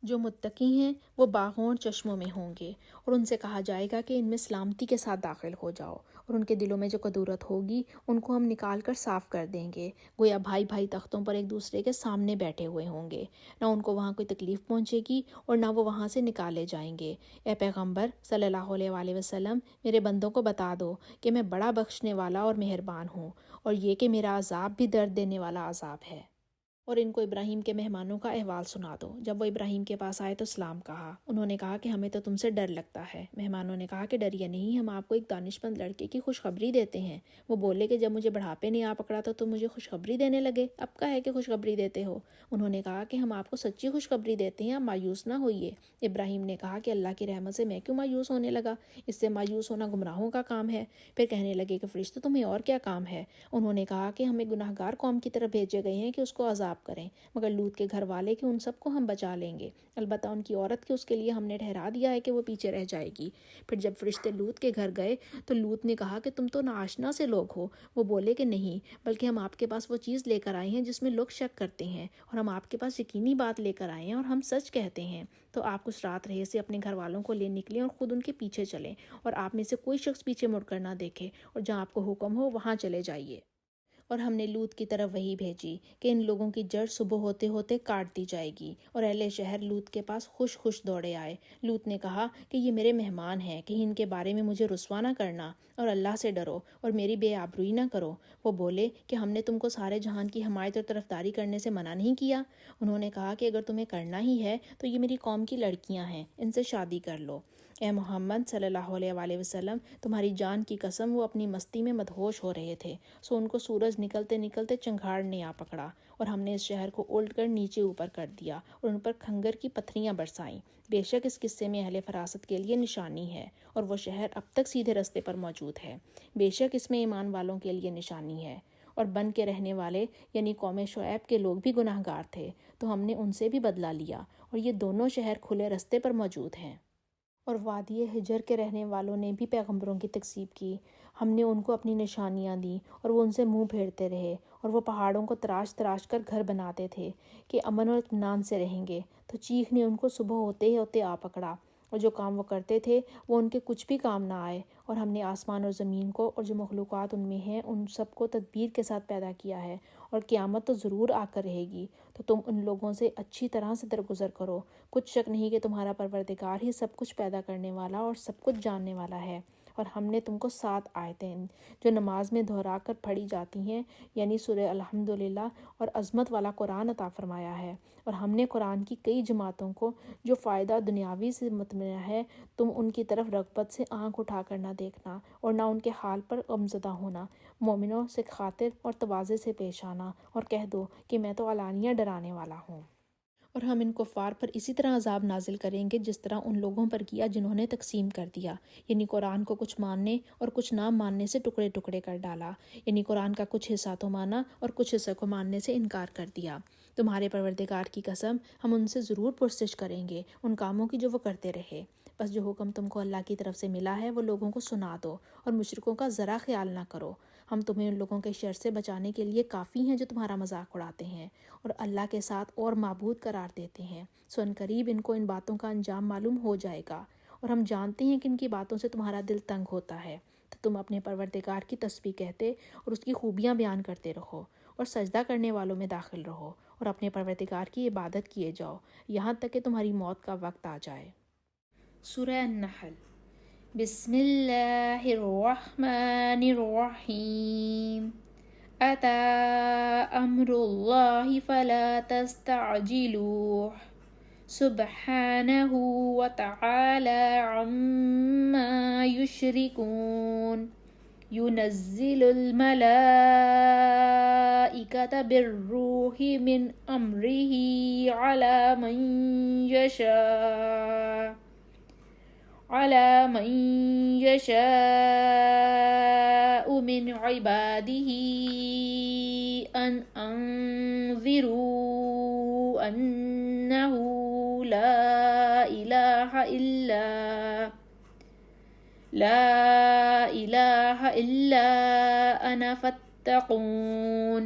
Speaker 1: جو متقی ہیں وہ باغوں اور چشموں میں ہوں گے، اور ان سے کہا جائے گا کہ ان میں سلامتی کے ساتھ داخل ہو جاؤ، اور ان کے دلوں میں جو کدورت ہوگی ان کو ہم نکال کر صاف کر دیں گے، گویا بھائی بھائی تختوں پر ایک دوسرے کے سامنے بیٹھے ہوئے ہوں گے، نہ ان کو وہاں کوئی تکلیف پہنچے گی اور نہ وہ وہاں سے نکالے جائیں گے۔ اے پیغمبر صلی اللہ علیہ وآلہ وسلم، میرے بندوں کو بتا دو کہ میں بڑا بخشنے والا اور مہربان ہوں، اور یہ کہ میرا عذاب بھی درد دینے والا عذاب ہے۔ اور ان کو ابراہیم کے مہمانوں کا احوال سنا دو۔ جب وہ ابراہیم کے پاس آئے تو سلام کہا۔ انہوں نے کہا کہ ہمیں تو تم سے ڈر لگتا ہے۔ مہمانوں نے کہا کہ ڈریے نہیں، ہم آپ کو ایک دانشمند لڑکے کی خوشخبری دیتے ہیں۔ وہ بولے کہ جب مجھے بڑھاپے نے آ پکڑا تو تم مجھے خوشخبری دینے لگے، اب کا ہے کہ خوشخبری دیتے ہو؟ انہوں نے کہا کہ ہم آپ کو سچی خوشخبری دیتے ہیں، آپ مایوس نہ ہوئیے۔ ابراہیم نے کہا کہ اللہ کی رحمت سے میں کیوں مایوس ہونے لگا؟ اس سے مایوس ہونا گمراہوں کا کام ہے۔ پھر کہنے لگے کہ فرشتوں تمہیں اور کیا کام ہے؟ انہوں نے کہا کہ ہمیں گناہگار قوم کی طرف بھیجے گئے ہیں کہ اس کو عذاب کریں، مگر لوط کے گھر والے کہ ان سب کو ہم بچا لیں گے، البتہ ان کی عورت کے اس کے لیے ہم نے ٹھہرا دیا ہے کہ وہ پیچھے رہ جائے گی۔ پھر جب فرشتے لوط کے گھر گئے تو لوط نے کہا کہ تم تو ناآشنا سے لوگ ہو۔ وہ بولے کہ نہیں، بلکہ ہم آپ کے پاس وہ چیز لے کر آئے ہیں جس میں لوگ شک کرتے ہیں، اور ہم آپ کے پاس یقینی بات لے کر آئے ہیں اور ہم سچ کہتے ہیں۔ تو آپ کچھ رات رہے سے اپنے گھر والوں کو لے نکلیں اور خود ان کے پیچھے چلیں، اور آپ میں سے کوئی شخص پیچھے مڑ کر نہ دیکھے، اور جہاں آپ کو حکم ہو وہاں چلے جائیے۔ اور ہم نے لوط کی طرف وحی بھیجی کہ ان لوگوں کی جڑ صبح ہوتے ہوتے کاٹ دی جائے گی، اور اہل شہر لوط کے پاس خوش خوش دوڑے آئے۔ لوط نے کہا کہ یہ میرے مہمان ہیں، کہیں ان کے بارے میں مجھے رسوا نہ کرنا، اور اللہ سے ڈرو اور میری بے آبروئی نہ کرو۔ وہ بولے کہ ہم نے تم کو سارے جہان کی حمایت اور طرفداری کرنے سے منع نہیں کیا؟ انہوں نے کہا کہ اگر تمہیں کرنا ہی ہے تو یہ میری قوم کی لڑکیاں ہیں، ان سے شادی کر لو۔ اے محمد صلی اللہ علیہ وآلہ وسلم، تمہاری جان کی قسم وہ اپنی مستی میں مدہوش ہو رہے تھے، سو ان کو سورج نکلتے نکلتے چنگھاڑ نے آ پکڑا، اور ہم نے اس شہر کو الٹ کر نیچے اوپر کر دیا اور ان پر کھنگر کی پتھریاں برسائیں۔ بے شک اس قصے میں اہل فراست کے لیے نشانی ہے، اور وہ شہر اب تک سیدھے رستے پر موجود ہے۔ بے شک اس میں ایمان والوں کے لیے نشانی ہے۔ اور بن کے رہنے والے یعنی قوم شعیب کے لوگ بھی گناہ گار تھے، تو ہم نے ان سے بھی بدلہ لیا، اور یہ دونوں شہر کھلے رستے پر موجود ہیں۔ اور وادی حجر کے رہنے والوں نے بھی پیغمبروں کی تکذیب کی، ہم نے ان کو اپنی نشانیاں دیں اور وہ ان سے منہ پھیرتے رہے، اور وہ پہاڑوں کو تراش تراش کر گھر بناتے تھے کہ امن اور اطمینان سے رہیں گے، تو چیخ نے ان کو صبح ہوتے ہی ہوتے آ پکڑا، اور جو کام وہ کرتے تھے وہ ان کے کچھ بھی کام نہ آئے۔ اور ہم نے آسمان اور زمین کو اور جو مخلوقات ان میں ہیں ان سب کو تدبیر کے ساتھ پیدا کیا ہے، اور قیامت تو ضرور آ کر رہے گی، تو تم ان لوگوں سے اچھی طرح سے درگزر کرو۔ کچھ شک نہیں کہ تمہارا پروردگار ہی سب کچھ پیدا کرنے والا اور سب کچھ جاننے والا ہے۔ اور ہم نے تم کو 7 آیتیں جو نماز میں دہرا کر پڑھی جاتی ہیں، یعنی سورہ الحمدللہ اور عظمت والا قرآن عطا فرمایا ہے، اور ہم نے قرآن کی کئی جماعتوں کو جو فائدہ دنیاوی سے مطمئن ہے، تم ان کی طرف رغبت سے آنکھ اٹھا کر نہ دیکھنا اور نہ ان کے حال پر غمزدہ ہونا، مومنوں سے خاطر اور تواضع سے پیش آنا، اور کہہ دو کہ میں تو علانیہ ڈرانے والا ہوں۔ اور ہم ان کفار پر اسی طرح عذاب نازل کریں گے جس طرح ان لوگوں پر کیا جنہوں نے تقسیم کر دیا، یعنی قرآن کو کچھ ماننے اور کچھ نہ ماننے سے ٹکڑے ٹکڑے کر ڈالا، یعنی قرآن کا کچھ حصہ تو مانا اور کچھ حصے کو ماننے سے انکار کر دیا۔ تمہارے پروردگار کی قسم، ہم ان سے ضرور پرسش کریں گے ان کاموں کی جو وہ کرتے رہے۔ بس جو حکم تم کو اللہ کی طرف سے ملا ہے وہ لوگوں کو سنا دو، اور مشرکوں کا ذرا خیال نہ کرو۔ ہم تمہیں ان لوگوں کے شر سے بچانے کے لیے کافی ہیں جو تمہارا مذاق اڑاتے ہیں اور اللہ کے ساتھ اور معبود قرار دیتے ہیں، سو ان قریب ان کو ان باتوں کا انجام معلوم ہو جائے گا، اور ہم جانتے ہیں کہ ان کی باتوں سے تمہارا دل تنگ ہوتا ہے، تو تم اپنے پروردگار کی تسبیح کہتے اور اس کی خوبیاں بیان کرتے رہو، اور سجدہ کرنے والوں میں داخل رہو، اور اپنے پروردگار کی عبادت کیے جاؤ یہاں تک کہ تمہاری موت کا وقت آ جائے۔ سورہ النحل۔ بسم اللہ الرحمن الرحیم۔ أتى أمر الله فلا تستعجلوه سبحانه وتعالى عما يشركون ينزل الملائكة بالروح من أمره على من يشاء من عباده أن أنذروا أنه لا إله إلا أنا فاتقون۔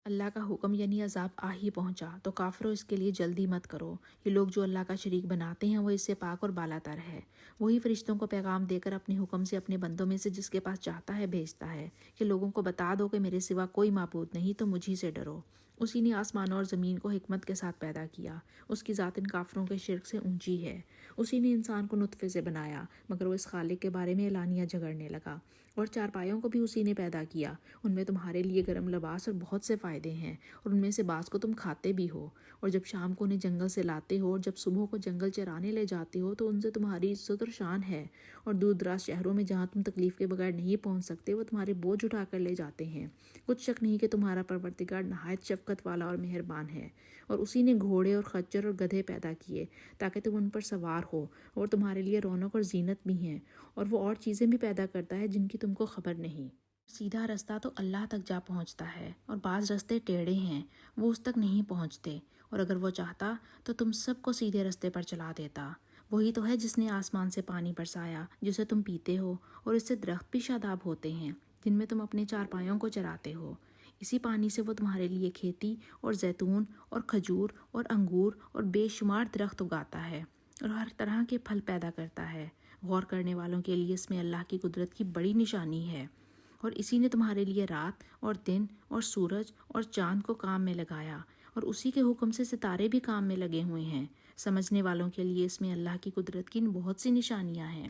Speaker 1: اللہ کا حکم یعنی عذاب آ ہی پہنچا تو کافروں اس کے لیے جلدی مت کرو۔ یہ لوگ جو اللہ کا شریک بناتے ہیں وہ اس سے پاک اور بالا تر ہے۔ وہی فرشتوں کو پیغام دے کر اپنے حکم سے اپنے بندوں میں سے جس کے پاس چاہتا ہے بھیجتا ہے کہ لوگوں کو بتا دو کہ میرے سوا کوئی معبود نہیں تو مجھ ہی سے ڈرو۔ اسی نے آسمانوں اور زمین کو حکمت کے ساتھ پیدا کیا۔ اس کی ذات ان کافروں کے شرک سے اونچی ہے۔ اسی نے انسان کو نطفے سے بنایا مگر وہ اس خالق کے بارے میں اعلانیہ جھگڑنے لگا۔ اور چارپائیوں کو بھی اسی نے پیدا کیا، ان میں تمہارے لیے گرم لباس اور بہت سے فائدے ہیں، اور ان میں سے بعض کو تم کھاتے بھی ہو۔ اور جب شام کو انہیں جنگل سے لاتے ہو اور جب صبح کو جنگل چرانے لے جاتے ہو تو ان سے تمہاری عزت اور شان ہے۔ اور دور دراز شہروں میں جہاں تم تکلیف کے بغیر نہیں پہنچ سکتے وہ تمہارے بوجھ اٹھا کر لے جاتے ہیں۔ کچھ شک نہیں کہ تمہارا پروردگار نہایت شفقت والا اور مہربان ہے۔ اور اسی نے گھوڑے اور خچر اور گدھے پیدا کیے تاکہ تم ان پر سوار ہو، اور تمہارے لیے رونق اور زینت بھی ہیں، اور وہ اور چیزیں بھی پیدا کرتا ہے جن کی تم کو خبر نہیں۔ سیدھا رستہ تو اللہ تک جا پہنچتا ہے، اور بعض رستے ٹیڑھے ہیں، وہ اس تک نہیں پہنچتے، اور اگر وہ چاہتا تو تم سب کو سیدھے رستے پر چلا دیتا۔ وہی تو ہے جس نے آسمان سے پانی برسایا جسے تم پیتے ہو، اور اس سے درخت بھی شاداب ہوتے ہیں جن میں تم اپنے چارپائیوں کو چراتے ہو۔ اسی پانی سے وہ تمہارے لیے کھیتی اور زیتون اور کھجور اور انگور اور بے شمار درخت اگاتا ہے، اور ہر طرح کے پھل پیدا کرتا ہے۔ غور کرنے والوں کے لیے اس میں اللہ کی قدرت کی بڑی نشانی ہے۔ اور اسی نے تمہارے لیے رات اور دن اور سورج اور چاند کو کام میں لگایا، اور اسی کے حکم سے ستارے بھی کام میں لگے ہوئے ہیں۔ سمجھنے والوں کے لیے اس میں اللہ کی قدرت کی بہت سی نشانیاں ہیں۔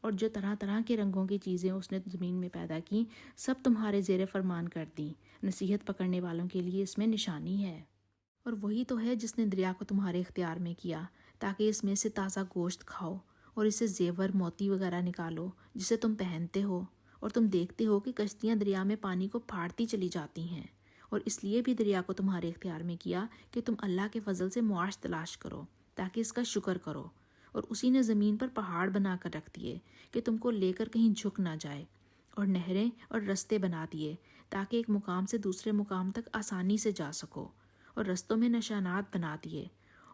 Speaker 1: اور جو طرح طرح کے رنگوں کی چیزیں اس نے زمین میں پیدا کی سب تمہارے زیر فرمان کر دیں۔ نصیحت پکڑنے والوں کے لیے اس میں نشانی ہے۔ اور وہی تو ہے جس نے دریا کو تمہارے اختیار میں کیا تاکہ اس میں سے تازہ گوشت کھاؤ، اور اسے زیور موتی وغیرہ نکالو جسے تم پہنتے ہو، اور تم دیکھتے ہو کہ کشتیاں دریا میں پانی کو پھاڑتی چلی جاتی ہیں۔ اور اس لیے بھی دریا کو تمہارے اختیار میں کیا کہ تم اللہ کے فضل سے معاش تلاش کرو تاکہ اس کا شکر کرو۔ اور اسی نے زمین پر پہاڑ بنا کر رکھ دیے کہ تم کو لے کر کہیں جھک نہ جائے، اور نہریں اور رستے بنا دیے تاکہ ایک مقام سے دوسرے مقام تک آسانی سے جا سکو، اور رستوں میں نشانات بنا دیے،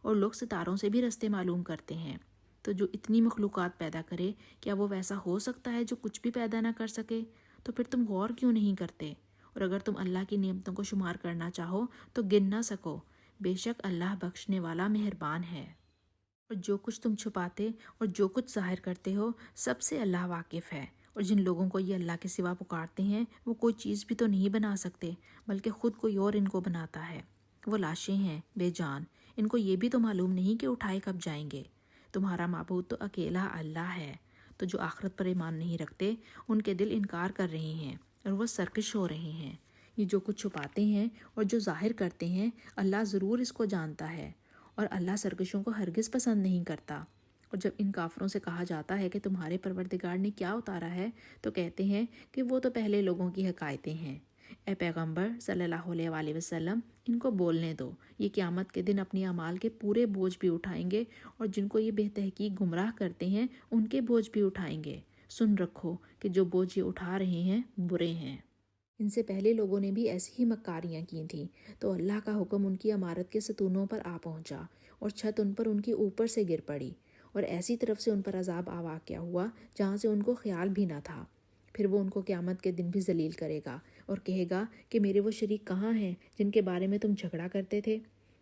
Speaker 1: اور لوگ ستاروں سے بھی رستے معلوم کرتے ہیں۔ تو جو اتنی مخلوقات پیدا کرے کیا وہ ویسا ہو سکتا ہے جو کچھ بھی پیدا نہ کر سکے؟ تو پھر تم غور کیوں نہیں کرتے؟ اور اگر تم اللہ کی نعمتوں کو شمار کرنا چاہو تو گن نہ سکو، بے شک اللہ بخشنے والا مہربان ہے۔ اور جو کچھ تم چھپاتے اور جو کچھ ظاہر کرتے ہو سب سے اللہ واقف ہے۔ اور جن لوگوں کو یہ اللہ کے سوا پکارتے ہیں وہ کوئی چیز بھی تو نہیں بنا سکتے بلکہ خود کوئی اور ان کو بناتا ہے۔ وہ لاشیں ہیں بے جان، ان کو یہ بھی تو معلوم نہیں کہ اٹھائے کب جائیں گے۔ تمہارا معبود تو اکیلا اللہ ہے۔ تو جو آخرت پر ایمان نہیں رکھتے ان کے دل انکار کر رہے ہیں اور وہ سرکش ہو رہے ہیں۔ یہ جو کچھ چھپاتے ہیں اور جو ظاہر کرتے ہیں اللہ ضرور اس کو جانتا ہے، اور اللہ سرکشوں کو ہرگز پسند نہیں کرتا۔ اور جب ان کافروں سے کہا جاتا ہے کہ تمہارے پروردگار نے کیا اتارا ہے تو کہتے ہیں کہ وہ تو پہلے لوگوں کی حکایتیں ہیں۔ اے پیغمبر صلی اللہ علیہ وآلہ وسلم، ان کو بولنے دو، یہ قیامت کے دن اپنے اعمال کے پورے بوجھ بھی اٹھائیں گے، اور جن کو یہ بے تحقیق گمراہ کرتے ہیں ان کے بوجھ بھی اٹھائیں گے۔ سن رکھو کہ جو بوجھ یہ اٹھا رہے ہیں برے ہیں۔ ان سے پہلے لوگوں نے بھی ایسی ہی مکاریاں کی تھیں، تو اللہ کا حکم ان کی عمارت کے ستونوں پر آ پہنچا، اور چھت ان پر ان کے اوپر سے گر پڑی، اور ایسی طرف سے ان پر عذاب آ واقع ہوا جہاں سے ان کو خیال بھی نہ تھا۔ پھر وہ ان کو قیامت کے دن بھی ذلیل کرے گا اور کہے گا کہ میرے وہ شریک کہاں ہیں جن کے بارے میں تم جھگڑا کرتے تھے؟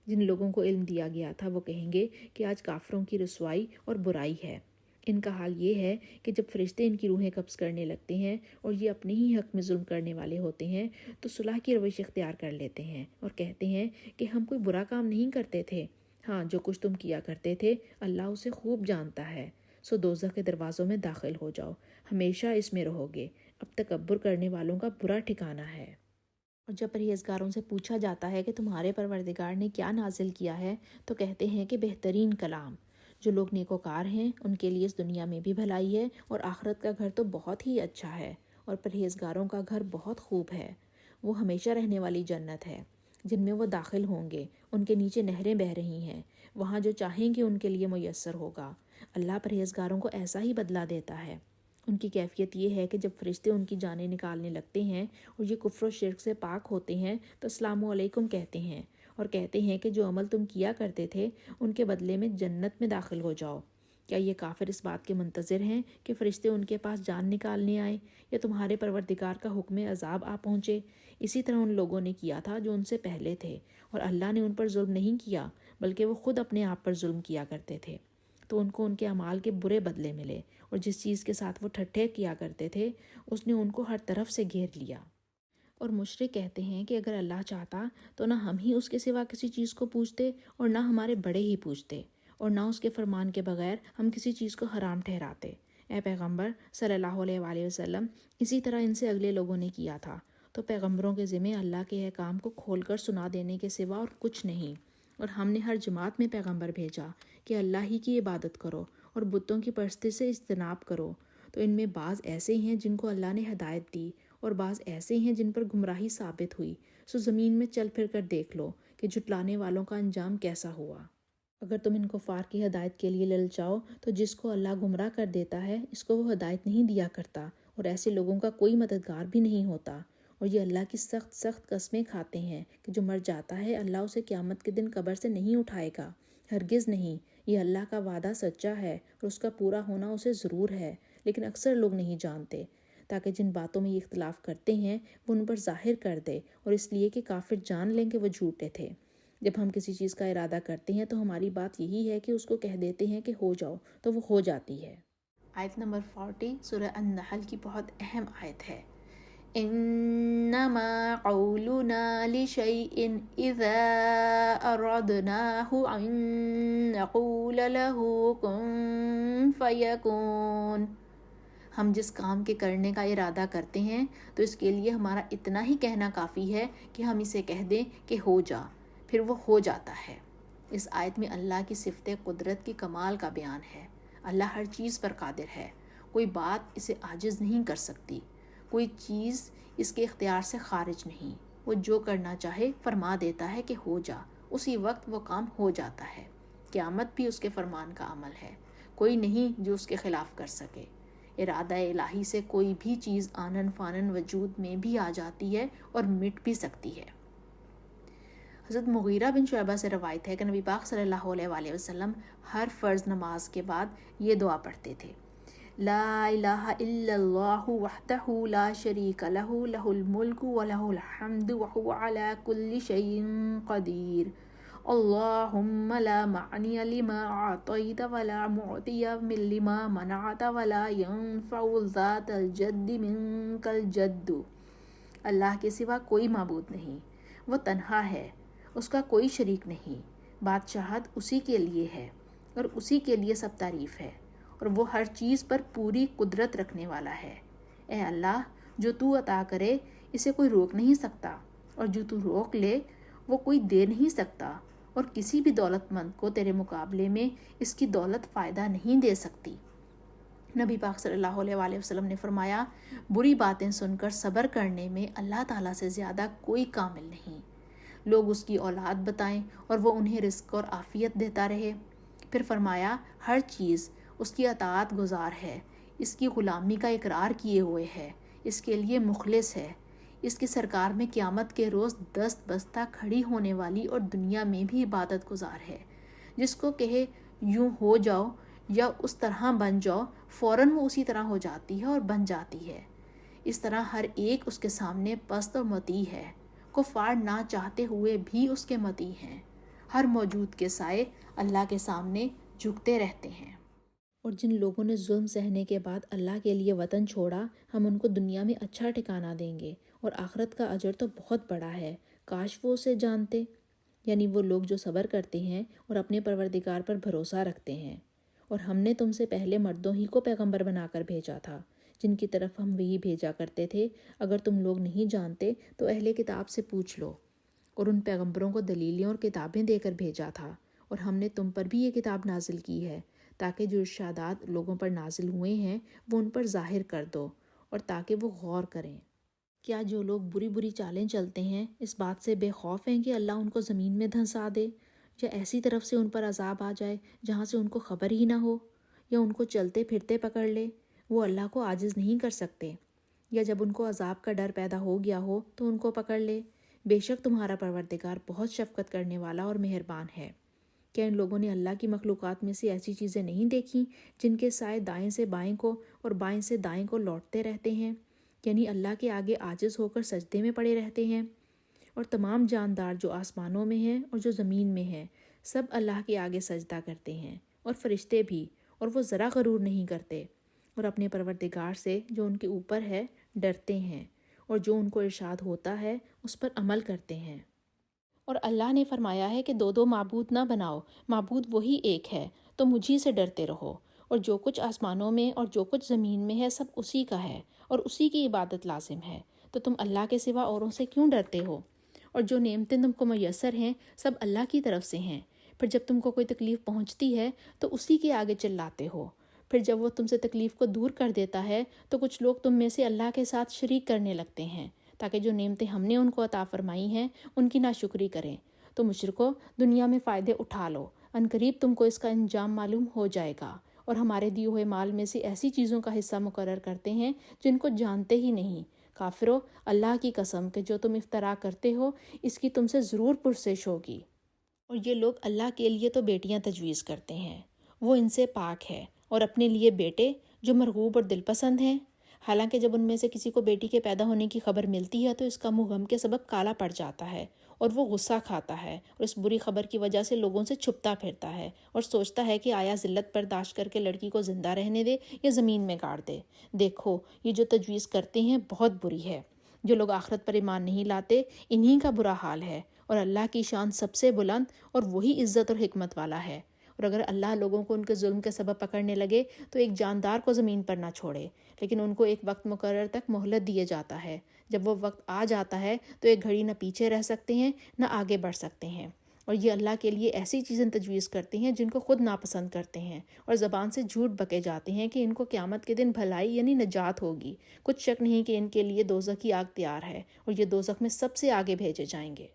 Speaker 1: جن لوگوں کو علم دیا گیا تھا وہ کہیں گے کہ آج کافروں کی رسوائی اور برائی ہے۔ ان کا حال یہ ہے کہ جب فرشتے ان کی روحیں قبض کرنے لگتے ہیں اور یہ اپنے ہی حق میں ظلم کرنے والے ہوتے ہیں تو صلح کی روش اختیار کر لیتے ہیں اور کہتے ہیں کہ ہم کوئی برا کام نہیں کرتے تھے، ہاں جو کچھ تم کیا کرتے تھے اللہ اسے خوب جانتا ہے۔ سو دوزخ کے دروازوں میں داخل ہو جاؤ، ہمیشہ اس میں رہو گے، اب تکبر کرنے والوں کا برا ٹھکانہ ہے۔ اور جب پرہیزگاروں سے پوچھا جاتا ہے کہ تمہارے پروردگار نے کیا نازل کیا ہے تو کہتے ہیں کہ بہترین کلام۔ جو لوگ نیکوکار ہیں ان کے لیے اس دنیا میں بھی بھلائی ہے اور آخرت کا گھر تو بہت ہی اچھا ہے، اور پرہیزگاروں کا گھر بہت خوب ہے، وہ ہمیشہ رہنے والی جنت ہے جن میں وہ داخل ہوں گے، ان کے نیچے نہریں بہہ رہی ہیں، وہاں جو چاہیں گے ان کے لیے میسر ہوگا۔ اللہ پرہیزگاروں کو ایسا ہی بدلہ دیتا ہے۔ ان کی کیفیت یہ ہے کہ جب فرشتے ان کی جانیں نکالنے لگتے ہیں اور یہ کفر و شرک سے پاک ہوتے ہیں تو السلام علیکم کہتے ہیں، اور کہتے ہیں کہ جو عمل تم کیا کرتے تھے ان کے بدلے میں جنت میں داخل ہو جاؤ۔ کیا یہ کافر اس بات کے منتظر ہیں کہ فرشتے ان کے پاس جان نکالنے آئیں یا تمہارے پروردگار کا حکم عذاب آ پہنچے؟ اسی طرح ان لوگوں نے کیا تھا جو ان سے پہلے تھے، اور اللہ نے ان پر ظلم نہیں کیا بلکہ وہ خود اپنے آپ پر ظلم کیا کرتے تھے۔ تو ان کو ان کے اعمال کے برے بدلے ملے، اور جس چیز کے ساتھ وہ ٹھٹھے کیا کرتے تھے اس نے ان کو ہر طرف سے گھیر لیا۔ اور مشرک کہتے ہیں کہ اگر اللہ چاہتا تو نہ ہم ہی اس کے سوا کسی چیز کو پوچھتے اور نہ ہمارے بڑے ہی پوچھتے، اور نہ اس کے فرمان کے بغیر ہم کسی چیز کو حرام ٹھہراتے۔ اے پیغمبر صلی اللہ علیہ وآلہ وسلم، اسی طرح ان سے اگلے لوگوں نے کیا تھا۔ تو پیغمبروں کے ذمہ اللہ کے احکام کو کھول کر سنا دینے کے سوا اور کچھ نہیں، اور ہم نے ہر جماعت میں پیغمبر بھیجا کہ اللہ ہی کی عبادت کرو اور بتوں کی پرستی سے اجتناب کرو۔ تو ان میں بعض ایسے ہیں جن کو اللہ نے ہدایت دی، اور بعض ایسے ہیں جن پر گمراہی ثابت ہوئی۔ سو زمین میں چل پھر کر دیکھ لو کہ جھٹلانے والوں کا انجام کیسا ہوا۔ اگر تم ان کفار کی ہدایت کے لیے للچاؤ تو جس کو اللہ گمراہ کر دیتا ہے اس کو وہ ہدایت نہیں دیا کرتا، اور ایسے لوگوں کا کوئی مددگار بھی نہیں ہوتا۔ اور یہ اللہ کی سخت سخت قسمیں کھاتے ہیں کہ جو مر جاتا ہے اللہ اسے قیامت کے دن قبر سے نہیں اٹھائے گا، ہرگز نہیں۔ یہ اللہ کا وعدہ سچا ہے اور اس کا پورا ہونا اسے ضرور ہے، لیکن اکثر لوگ نہیں جانتے، تاکہ جن باتوں میں یہ اختلاف کرتے ہیں وہ ان پر ظاہر کر دے، اور اس لیے کہ کافر جان لیں کہ وہ جھوٹے تھے۔ جب ہم کسی چیز کا ارادہ کرتے ہیں تو ہماری بات یہی ہے کہ اس کو کہہ دیتے ہیں کہ ہو جاؤ، تو وہ ہو جاتی ہے۔ آیت نمبر 40 سورہ النحل کی بہت اہم آیت ہے۔ انما قولنا لشيء اذا اردناه ان نقول له كن فيكون۔ ہم جس کام کے کرنے کا ارادہ کرتے ہیں تو اس کے لیے ہمارا اتنا ہی کہنا کافی ہے کہ ہم اسے کہہ دیں کہ ہو جا، پھر وہ ہو جاتا ہے۔ اس آیت میں اللہ کی صفت قدرت کی کمال کا بیان ہے۔ اللہ ہر چیز پر قادر ہے، کوئی بات اسے عاجز نہیں کر سکتی، کوئی چیز اس کے اختیار سے خارج نہیں۔ وہ جو کرنا چاہے فرما دیتا ہے کہ ہو جا، اسی وقت وہ کام ہو جاتا ہے۔ قیامت بھی اس کے فرمان کا عمل ہے، کوئی نہیں جو اس کے خلاف کر سکے۔ ارادہ الہی سے کوئی بھی چیز آنن فانن وجود میں بھی آ جاتی ہے اور مٹ بھی سکتی ہے۔ حضرت مغیرہ بن شعبہ سے روایت ہے کہ نبی پاک صلی اللہ علیہ وآلہ وسلم ہر فرض نماز کے بعد یہ دعا پڑھتے تھے: لا الہ الا اللہ وحدہ لا شریک لہ لہ الملک ولہ الحمد وہو علی کل شیء قدیر، اللہم لا معنی لما اعطیت ولا معطی لما منعت ولا ينفع ذات الجد منک الجد۔ اللہ کے سوا کوئی معبود نہیں، وہ تنہا ہے، اس کا کوئی شریک نہیں، بادشاہت اسی کے لیے ہے اور اسی کے لیے سب تعریف ہے، اور وہ ہر چیز پر پوری قدرت رکھنے والا ہے۔ اے اللہ، جو تو عطا کرے اسے کوئی روک نہیں سکتا، اور جو تو روک لے وہ کوئی دے نہیں سکتا، اور کسی بھی دولت مند کو تیرے مقابلے میں اس کی دولت فائدہ نہیں دے سکتی۔ نبی پاک صلی اللہ علیہ وآلہ وسلم نے فرمایا، بری باتیں سن کر صبر کرنے میں اللہ تعالیٰ سے زیادہ کوئی کامل نہیں۔ لوگ اس کی اولاد بتائیں اور وہ انہیں رزق اور عافیت دیتا رہے۔ پھر فرمایا، ہر چیز اس کی اطاعت گزار ہے، اس کی غلامی کا اقرار کیے ہوئے ہے، اس کے لیے مخلص ہے، اس کی سرکار میں قیامت کے روز دست بستہ کھڑی ہونے والی اور دنیا میں بھی عبادت گزار ہے۔ جس کو کہے یوں ہو جاؤ یا اس طرح بن جاؤ، فوراً وہ اسی طرح ہو جاتی ہے اور بن جاتی ہے۔ اس طرح ہر ایک اس کے سامنے پست و مطیع ہے، کفار نہ چاہتے ہوئے بھی اس کے مطیع ہیں۔ ہر موجود کے سائے اللہ کے سامنے جھکتے رہتے ہیں۔ اور جن لوگوں نے ظلم سہنے کے بعد اللہ کے لیے وطن چھوڑا، ہم ان کو دنیا میں اچھا ٹھکانہ دیں گے، اور آخرت کا اجر تو بہت بڑا ہے، کاش وہ اسے جانتے۔ یعنی وہ لوگ جو صبر کرتے ہیں اور اپنے پروردگار پر بھروسہ رکھتے ہیں۔ اور ہم نے تم سے پہلے مردوں ہی کو پیغمبر بنا کر بھیجا تھا، جن کی طرف ہم وہی بھیجا کرتے تھے۔ اگر تم لوگ نہیں جانتے تو اہل کتاب سے پوچھ لو۔ اور ان پیغمبروں کو دلیلیں اور کتابیں دے کر بھیجا تھا، اور ہم نے تم پر بھی یہ کتاب نازل کی ہے، تاکہ جو ارشادات لوگوں پر نازل ہوئے ہیں وہ ان پر ظاہر کر دو، اور تاکہ وہ غور کریں۔ کیا جو لوگ بری بری چالیں چلتے ہیں اس بات سے بے خوف ہیں کہ اللہ ان کو زمین میں دھنسا دے، یا ایسی طرف سے ان پر عذاب آ جائے جہاں سے ان کو خبر ہی نہ ہو، یا ان کو چلتے پھرتے پکڑ لے؟ وہ اللہ کو عاجز نہیں کر سکتے۔ یا جب ان کو عذاب کا ڈر پیدا ہو گیا ہو تو ان کو پکڑ لے؟ بے شک تمہارا پروردگار بہت شفقت کرنے والا اور مہربان ہے۔ کیا ان لوگوں نے اللہ کی مخلوقات میں سے ایسی چیزیں نہیں دیکھیں جن کے سائے دائیں سے بائیں کو اور بائیں سے دائیں کو لوٹتے رہتے ہیں، یعنی اللہ کے آگے عاجز ہو کر سجدے میں پڑے رہتے ہیں؟ اور تمام جاندار جو آسمانوں میں ہیں اور جو زمین میں ہیں سب اللہ کے آگے سجدہ کرتے ہیں، اور فرشتے بھی، اور وہ ذرا غرور نہیں کرتے، اور اپنے پروردگار سے جو ان کے اوپر ہے ڈرتے ہیں، اور جو ان کو ارشاد ہوتا ہے اس پر عمل کرتے ہیں۔ اور اللہ نے فرمایا ہے کہ دو دو معبود نہ بناؤ، معبود وہی ایک ہے، تو مجھی سے ڈرتے رہو، اور جو کچھ آسمانوں میں اور جو کچھ زمین میں ہے سب اسی کا ہے، اور اسی کی عبادت لازم ہے، تو تم اللہ کے سوا اوروں سے کیوں ڈرتے ہو؟ اور جو نعمتیں تم کو میسر ہیں سب اللہ کی طرف سے ہیں، پھر جب تم کو کوئی تکلیف پہنچتی ہے تو اسی کے آگے چلاتے ہو، پھر جب وہ تم سے تکلیف کو دور کر دیتا ہے تو کچھ لوگ تم میں سے اللہ کے ساتھ شریک کرنے لگتے ہیں تاکہ جو نعمتیں ہم نے ان کو عطا فرمائی ہیں ان کی ناشکری کریں۔ تو مشرکو، دنیا میں فائدے اٹھا لو، عنقریب تم کو اس کا انجام معلوم ہو جائے گا، اور ہمارے دیے ہوئے مال میں سے ایسی چیزوں کا حصہ مقرر کرتے ہیں جن کو جانتے ہی نہیں۔ کافرو، اللہ کی قسم کہ جو تم افترا کرتے ہو اس کی تم سے ضرور پرسش ہوگی۔ اور یہ لوگ اللہ کے لیے تو بیٹیاں تجویز کرتے ہیں، وہ ان سے پاک ہے، اور اپنے لیے بیٹے جو مرغوب اور دل پسند ہیں، حالانکہ جب ان میں سے کسی کو بیٹی کے پیدا ہونے کی خبر ملتی ہے تو اس کا منہ غم کے سبب کالا پڑ جاتا ہے، اور وہ غصہ کھاتا ہے، اور اس بری خبر کی وجہ سے لوگوں سے چھپتا پھرتا ہے، اور سوچتا ہے کہ آیا ذلت برداشت کر کے لڑکی کو زندہ رہنے دے یا زمین میں گاڑ دے۔ دیکھو، یہ جو تجویز کرتے ہیں بہت بری ہے۔ جو لوگ آخرت پر ایمان نہیں لاتے انہی کا برا حال ہے، اور اللہ کی شان سب سے بلند اور وہی عزت اور حکمت والا ہے۔ اور اگر اللہ لوگوں کو ان کے ظلم کے سبب پکڑنے لگے تو ایک جاندار کو زمین پر نہ چھوڑے، لیکن ان کو ایک وقت مقرر تک مہلت دیے جاتا ہے۔ جب وہ وقت آ جاتا ہے تو ایک گھڑی نہ پیچھے رہ سکتے ہیں نہ آگے بڑھ سکتے ہیں، اور یہ اللہ کے لیے ایسی چیزیں تجویز کرتے ہیں جن کو خود ناپسند کرتے ہیں، اور زبان سے جھوٹ بکے جاتے ہیں کہ ان کو قیامت کے دن بھلائی یعنی نجات ہوگی۔ کچھ شک نہیں کہ ان کے لیے دوزخ کی آگ تیار ہے، اور یہ دوزخ میں سب سے آگے بھیجے جائیں گے۔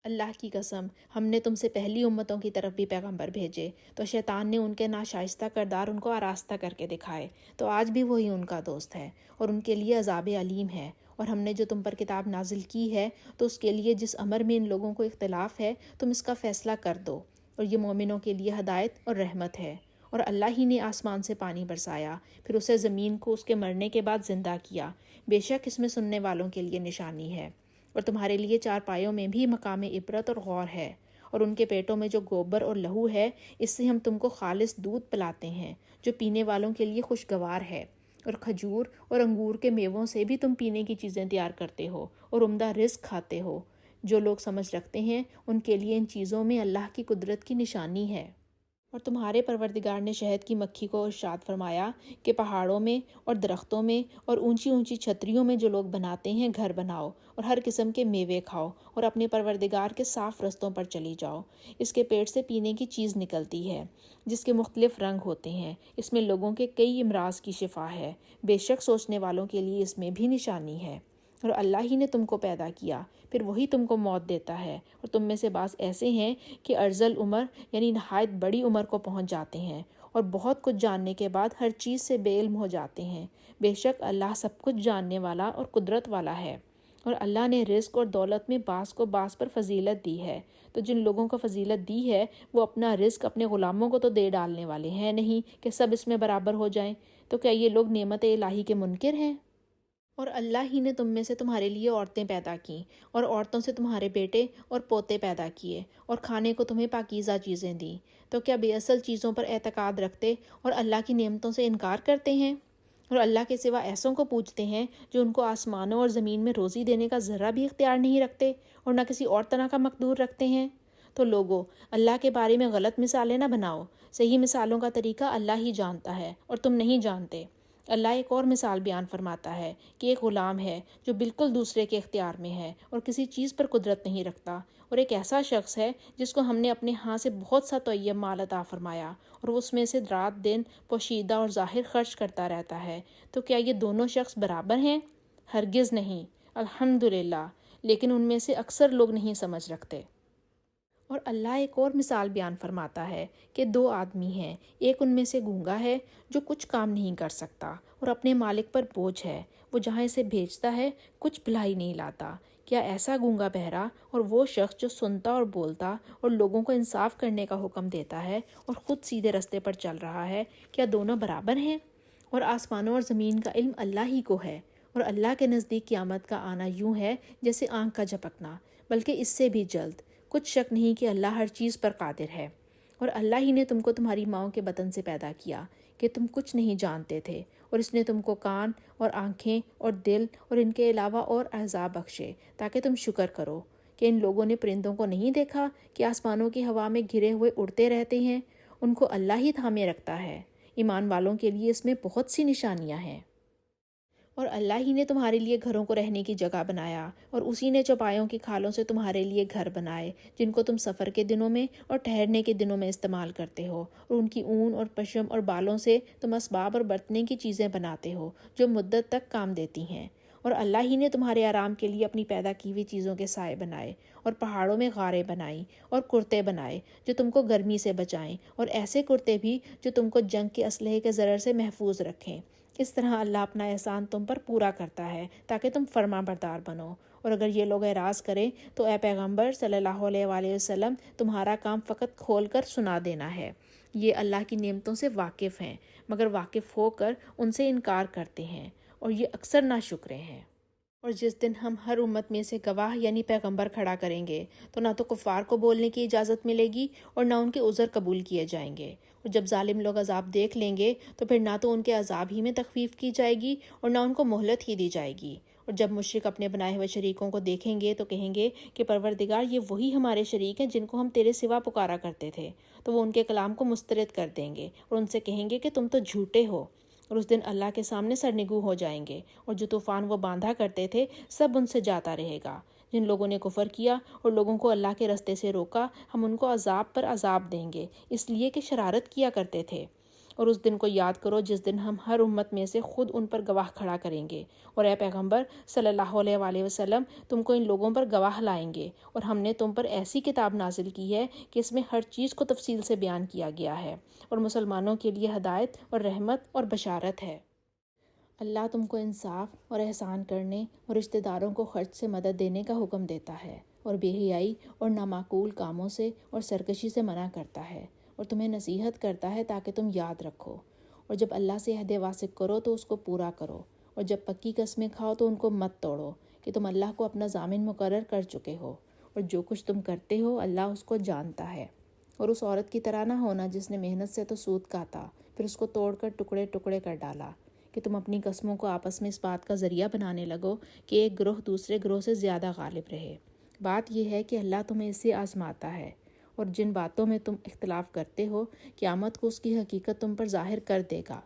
Speaker 1: اللہ کی قسم، ہم نے تم سے پہلی امتوں کی طرف بھی پیغمبر بھیجے، تو شیطان نے ان کے ناشائستہ کردار ان کو آراستہ کر کے دکھائے، تو آج بھی وہی ان کا دوست ہے، اور ان کے لیے عذاب علیم ہے۔ اور ہم نے جو تم پر کتاب نازل کی ہے تو اس کے لیے جس امر میں ان لوگوں کو اختلاف ہے تم اس کا فیصلہ کر دو، اور یہ مومنوں کے لیے ہدایت اور رحمت ہے۔ اور اللہ ہی نے آسمان سے پانی برسایا، پھر اسے زمین کو اس کے مرنے کے بعد زندہ کیا، بے شک اس میں سننے والوں کے لیے نشانی ہے۔ اور تمہارے لیے چار پایوں میں بھی مقام عبرت اور غور ہے، اور ان کے پیٹوں میں جو گوبر اور لہو ہے اس سے ہم تم کو خالص دودھ پلاتے ہیں جو پینے والوں کے لیے خوشگوار ہے، اور کھجور اور انگور کے میووں سے بھی تم پینے کی چیزیں تیار کرتے ہو اور عمدہ رزق کھاتے ہو۔ جو لوگ سمجھ رکھتے ہیں ان کے لیے ان چیزوں میں اللہ کی قدرت کی نشانی ہے۔ اور تمہارے پروردگار نے شہد کی مکھی کو ارشاد فرمایا کہ پہاڑوں میں اور درختوں میں اور اونچی اونچی چھتریوں میں جو لوگ بناتے ہیں گھر بناؤ، اور ہر قسم کے میوے کھاؤ، اور اپنے پروردگار کے صاف رستوں پر چلی جاؤ۔ اس کے پیٹ سے پینے کی چیز نکلتی ہے جس کے مختلف رنگ ہوتے ہیں، اس میں لوگوں کے کئی امراض کی شفا ہے، بے شک سوچنے والوں کے لیے اس میں بھی نشانی ہے۔ اور اللہ ہی نے تم کو پیدا کیا، پھر وہی تم کو موت دیتا ہے، اور تم میں سے بعض ایسے ہیں کہ ارذل عمر یعنی نہایت بڑی عمر کو پہنچ جاتے ہیں، اور بہت کچھ جاننے کے بعد ہر چیز سے بے علم ہو جاتے ہیں۔ بے شک اللہ سب کچھ جاننے والا اور قدرت والا ہے۔ اور اللہ نے رزق اور دولت میں بعض کو بعض پر فضیلت دی ہے، تو جن لوگوں کو فضیلت دی ہے وہ اپنا رزق اپنے غلاموں کو تو دے ڈالنے والے ہیں نہیں کہ سب اس میں برابر ہو جائیں، تو کیا یہ لوگ نعمت الہی کے منکر ہیں؟ اور اللہ ہی نے تم میں سے تمہارے لیے عورتیں پیدا کیں، اور عورتوں سے تمہارے بیٹے اور پوتے پیدا کیے، اور کھانے کو تمہیں پاکیزہ چیزیں دیں، تو کیا بے اصل چیزوں پر اعتقاد رکھتے اور اللہ کی نعمتوں سے انکار کرتے ہیں؟ اور اللہ کے سوا ایسوں کو پوجتے ہیں جو ان کو آسمانوں اور زمین میں روزی دینے کا ذرہ بھی اختیار نہیں رکھتے اور نہ کسی اور طرح کا مقدور رکھتے ہیں۔ تو لوگو، اللہ کے بارے میں غلط مثالیں نہ بناؤ، صحیح مثالوں کا طریقہ اللہ ہی جانتا ہے اور تم نہیں جانتے۔ اللہ ایک اور مثال بیان فرماتا ہے کہ ایک غلام ہے جو بالکل دوسرے کے اختیار میں ہے اور کسی چیز پر قدرت نہیں رکھتا، اور ایک ایسا شخص ہے جس کو ہم نے اپنے ہاں سے بہت سا طیب مال عطا فرمایا اور وہ اس میں سے رات دن پوشیدہ اور ظاہر خرچ کرتا رہتا ہے، تو کیا یہ دونوں شخص برابر ہیں؟ ہرگز نہیں، الحمدللہ، لیکن ان میں سے اکثر لوگ نہیں سمجھ رکھتے۔ اور اللہ ایک اور مثال بیان فرماتا ہے کہ دو آدمی ہیں، ایک ان میں سے گونگا ہے جو کچھ کام نہیں کر سکتا اور اپنے مالک پر بوجھ ہے، وہ جہاں اسے بھیجتا ہے کچھ بھلائی نہیں لاتا، کیا ایسا گونگا بہرا اور وہ شخص جو سنتا اور بولتا اور لوگوں کو انصاف کرنے کا حکم دیتا ہے اور خود سیدھے رستے پر چل رہا ہے، کیا دونوں برابر ہیں؟ اور آسمانوں اور زمین کا علم اللہ ہی کو ہے، اور اللہ کے نزدیک قیامت کا آنا یوں ہے جیسے آنکھ کا جھپکنا، بلکہ اس سے بھی جلد۔ کچھ شک نہیں کہ اللہ ہر چیز پر قادر ہے، اور اللہ ہی نے تم کو تمہاری ماؤں کے بطن سے پیدا کیا کہ تم کچھ نہیں جانتے تھے، اور اس نے تم کو کان اور آنکھیں اور دل اور ان کے علاوہ اور اعضاء بخشے تاکہ تم شکر کرو۔ کہ ان لوگوں نے پرندوں کو نہیں دیکھا کہ آسمانوں کی ہوا میں گھرے ہوئے اڑتے رہتے ہیں؟ ان کو اللہ ہی تھامے رکھتا ہے۔ ایمان والوں کے لیے اس میں بہت سی نشانیاں ہیں۔ اور اللہ ہی نے تمہارے لیے گھروں کو رہنے کی جگہ بنایا، اور اسی نے چوپایوں کی کھالوں سے تمہارے لیے گھر بنائے جن کو تم سفر کے دنوں میں اور ٹھہرنے کے دنوں میں استعمال کرتے ہو، اور ان کی اون اور پشم اور بالوں سے تم اسباب اور برتنے کی چیزیں بناتے ہو جو مدت تک کام دیتی ہیں۔ اور اللہ ہی نے تمہارے آرام کے لیے اپنی پیدا کی ہوئی چیزوں کے سائے بنائے، اور پہاڑوں میں غاریں بنائیں اور کرتے بنائے جو تم کو گرمی سے بچائیں، اور ایسے کرتے بھی جو تم کو جنگ کے اسلحے کے ضرر سے محفوظ رکھیں۔ اس طرح اللہ اپنا احسان تم پر پورا کرتا ہے تاکہ تم فرما بردار بنو۔ اور اگر یہ لوگ اعراض کریں تو اے پیغمبر صلی اللہ علیہ وآلہ وسلم، تمہارا کام فقط کھول کر سنا دینا ہے۔ یہ اللہ کی نعمتوں سے واقف ہیں، مگر واقف ہو کر ان سے انکار کرتے ہیں، اور یہ اکثر ناشکرے ہیں۔ اور جس دن ہم ہر امت میں سے گواہ یعنی پیغمبر کھڑا کریں گے تو نہ تو کفار کو بولنے کی اجازت ملے گی اور نہ ان کے عذر قبول کیے جائیں گے۔ اور جب ظالم لوگ عذاب دیکھ لیں گے تو پھر نہ تو ان کے عذاب ہی میں تخفیف کی جائے گی اور نہ ان کو مہلت ہی دی جائے گی۔ اور جب مشرک اپنے بنائے ہوئے شریکوں کو دیکھیں گے تو کہیں گے کہ پروردگار، یہ وہی ہمارے شریک ہیں جن کو ہم تیرے سوا پکارا کرتے تھے۔ تو وہ ان کے کلام کو مسترد کر دیں گے اور ان سے کہیں گے کہ تم تو جھوٹے ہو۔ اور اس دن اللہ کے سامنے سرنگو ہو جائیں گے، اور جو طوفان وہ باندھا کرتے تھے سب ان سے جاتا رہے گا۔ جن لوگوں نے کفر کیا اور لوگوں کو اللہ کے رستے سے روکا، ہم ان کو عذاب پر عذاب دیں گے اس لیے کہ شرارت کیا کرتے تھے۔ اور اس دن کو یاد کرو جس دن ہم ہر امت میں سے خود ان پر گواہ کھڑا کریں گے، اور اے پیغمبر صلی اللہ علیہ وآلہ وسلم، تم کو ان لوگوں پر گواہ لائیں گے۔ اور ہم نے تم پر ایسی کتاب نازل کی ہے کہ اس میں ہر چیز کو تفصیل سے بیان کیا گیا ہے، اور مسلمانوں کے لیے ہدایت اور رحمت اور بشارت ہے۔ اللہ تم کو انصاف اور احسان کرنے اور رشتہ داروں کو خرچ سے مدد دینے کا حکم دیتا ہے، اور بے حیائی اور نامعقول کاموں سے اور سرکشی سے منع کرتا ہے، اور تمہیں نصیحت کرتا ہے تاکہ تم یاد رکھو۔ اور جب اللہ سے عہد واثق کرو تو اس کو پورا کرو، اور جب پکی قسمیں کھاؤ تو ان کو مت توڑو کہ تم اللہ کو اپنا ضامن مقرر کر چکے ہو، اور جو کچھ تم کرتے ہو اللہ اس کو جانتا ہے۔ اور اس عورت کی طرح نہ ہونا جس نے محنت سے تو سود کاتا پھر اس کو توڑ کر ٹکڑے ٹکڑے کر ڈالا، کہ تم اپنی قسموں کو آپس میں اس بات کا ذریعہ بنانے لگو کہ ایک گروہ دوسرے گروہ سے زیادہ غالب رہے۔ بات یہ ہے کہ اللہ تمہیں اس سے آزماتا ہے، اور جن باتوں میں تم اختلاف کرتے ہو قیامت کو اس کی حقیقت تم پر ظاہر کر دے گا۔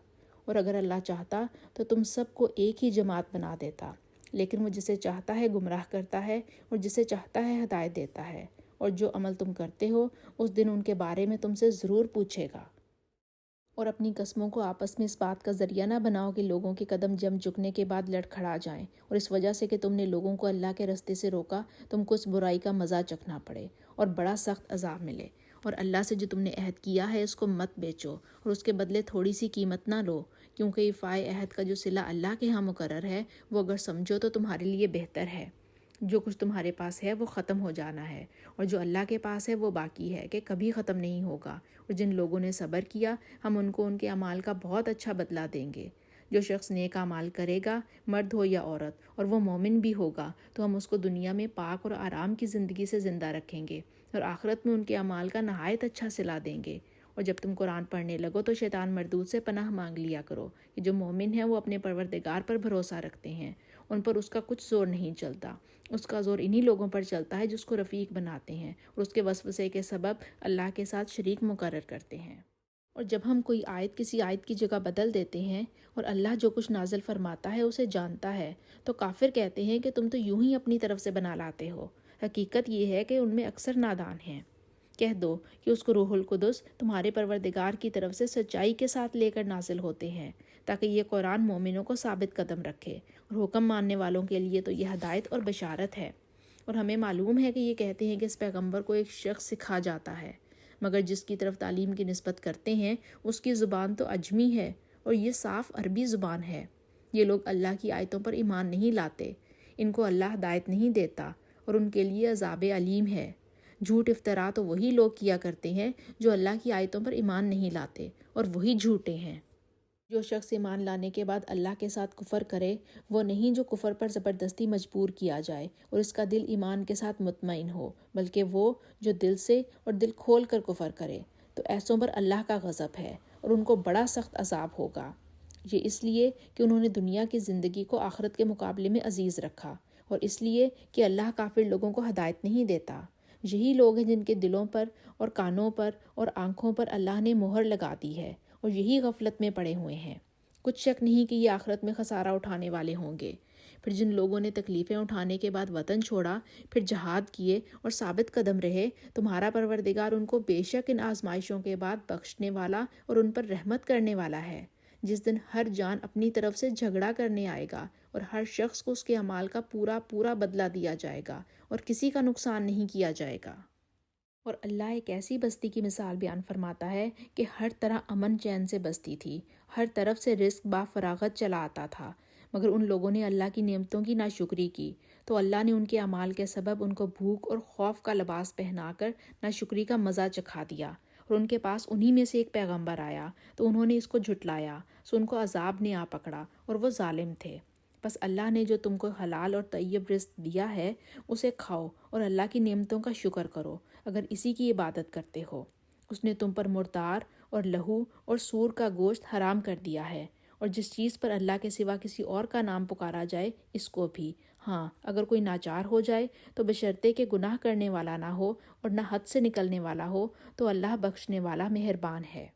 Speaker 1: اور اگر اللہ چاہتا تو تم سب کو ایک ہی جماعت بنا دیتا، لیکن وہ جسے چاہتا ہے گمراہ کرتا ہے اور جسے چاہتا ہے ہدایت دیتا ہے۔ اور جو عمل تم کرتے ہو اس دن ان کے بارے میں تم سے ضرور پوچھے گا۔ اور اپنی قسموں کو آپس میں اس بات کا ذریعہ نہ بناؤ کہ لوگوں کے قدم جم جھکنے کے بعد لڑکھڑا جائیں، اور اس وجہ سے کہ تم نے لوگوں کو اللہ کے رستے سے روکا تم کو اس برائی کا مزہ چکھنا پڑے اور بڑا سخت عذاب ملے۔ اور اللہ سے جو تم نے عہد کیا ہے اس کو مت بیچو، اور اس کے بدلے تھوڑی سی قیمت نہ لو، کیونکہ افائے عہد کا جو صلہ اللہ کے ہاں مقرر ہے وہ اگر سمجھو تو تمہارے لیے بہتر ہے۔ جو کچھ تمہارے پاس ہے وہ ختم ہو جانا ہے، اور جو اللہ کے پاس ہے وہ باقی ہے کہ کبھی ختم نہیں ہوگا۔ اور جن لوگوں نے صبر کیا ہم ان کو ان کے اعمال کا بہت اچھا بدلہ دیں گے۔ جو شخص نیک اعمال کرے گا، مرد ہو یا عورت، اور وہ مومن بھی ہوگا تو ہم اس کو دنیا میں پاک اور آرام کی زندگی سے زندہ رکھیں گے، اور آخرت میں ان کے اعمال کا نہایت اچھا صلہ دیں گے۔ اور جب تم قرآن پڑھنے لگو تو شیطان مردود سے پناہ مانگ لیا کرو کہ جو مومن ہیں وہ اپنے پروردگار پر بھروسہ رکھتے ہیں، ان پر اس کا کچھ زور نہیں چلتا، اس کا زور انہی لوگوں پر چلتا ہے جس کو رفیق بناتے ہیں اور اس کے وسوسے کے سبب اللہ کے ساتھ شریک مقرر کرتے ہیں۔ اور جب ہم کوئی آیت کسی آیت کی جگہ بدل دیتے ہیں اور اللہ جو کچھ نازل فرماتا ہے اسے جانتا ہے تو کافر کہتے ہیں کہ تم تو یوں ہی اپنی طرف سے بنا لاتے ہو۔ حقیقت یہ ہے کہ ان میں اکثر نادان ہیں۔ کہہ دو کہ اس کو روح القدس تمہارے پروردگار کی طرف سے سچائی کے ساتھ لے کر نازل ہوتے ہیں تاکہ یہ قرآن مومنوں کو ثابت قدم رکھے، اور حکم ماننے والوں کے لیے تو یہ ہدایت اور بشارت ہے۔ اور ہمیں معلوم ہے کہ یہ کہتے ہیں کہ اس پیغمبر کو ایک شخص سکھا جاتا ہے، مگر جس کی طرف تعلیم کی نسبت کرتے ہیں اس کی زبان تو عجمی ہے اور یہ صاف عربی زبان ہے۔ یہ لوگ اللہ کی آیتوں پر ایمان نہیں لاتے، ان کو اللہ ہدایت نہیں دیتا اور ان کے لیے عذاب علیم ہے۔ جھوٹ افطرا تو وہی لوگ کیا کرتے ہیں جو اللہ کی آیتوں پر ایمان نہیں لاتے، اور وہی جھوٹے ہیں۔ جو شخص ایمان لانے کے بعد اللہ کے ساتھ کفر کرے وہ نہیں جو کفر پر زبردستی مجبور کیا جائے اور اس کا دل ایمان کے ساتھ مطمئن ہو، بلکہ وہ جو دل سے اور دل کھول کر کفر کرے، تو ایسوں پر اللہ کا غضب ہے اور ان کو بڑا سخت عذاب ہوگا۔ یہ اس لیے کہ انہوں نے دنیا کی زندگی کو آخرت کے مقابلے میں عزیز رکھا، اور اس لیے کہ اللہ کافر لوگوں کو ہدایت نہیں دیتا۔ یہی لوگ ہیں جن کے دلوں پر اور کانوں پر اور آنکھوں پر اللہ نے مہر لگا دی ہے، اور یہی غفلت میں پڑے ہوئے ہیں۔ کچھ شک نہیں کہ یہ آخرت میں خسارہ اٹھانے والے ہوں گے۔ پھر جن لوگوں نے تکلیفیں اٹھانے کے بعد وطن چھوڑا، پھر جہاد کیے اور ثابت قدم رہے، تمہارا پروردگار ان کو بے شک ان آزمائشوں کے بعد بخشنے والا اور ان پر رحمت کرنے والا ہے۔ جس دن ہر جان اپنی طرف سے جھگڑا کرنے آئے گا اور ہر شخص کو اس کے اعمال کا پورا بدلہ دیا جائے گا اور کسی کا نقصان نہیں کیا جائے گا۔ اور اللہ ایک ایسی بستی کی مثال بیان فرماتا ہے کہ ہر طرح امن چین سے بستی تھی، ہر طرف سے رزق با فراغت چلا آتا تھا، مگر ان لوگوں نے اللہ کی نعمتوں کی ناشکری کی تو اللہ نے ان کے اعمال کے سبب ان کو بھوک اور خوف کا لباس پہنا کر ناشکری کا مزہ چکھا دیا۔ اور ان کے پاس انہی میں سے ایک پیغمبر آیا تو انہوں نے اس کو جھٹلایا، سو ان کو عذاب نے آ پکڑا اور وہ ظالم تھے۔ بس اللہ نے جو تم کو حلال اور طیب رزق دیا ہے اسے کھاؤ اور اللہ کی نعمتوں کا شکر کرو اگر اسی کی عبادت کرتے ہو۔ اس نے تم پر مردار اور لہو اور سور کا گوشت حرام کر دیا ہے، اور جس چیز پر اللہ کے سوا کسی اور کا نام پکارا جائے اس کو بھی۔ ہاں، اگر کوئی ناچار ہو جائے تو بشرطے کہ گناہ کرنے والا نہ ہو اور نہ حد سے نکلنے والا ہو تو اللہ بخشنے والا مہربان ہے۔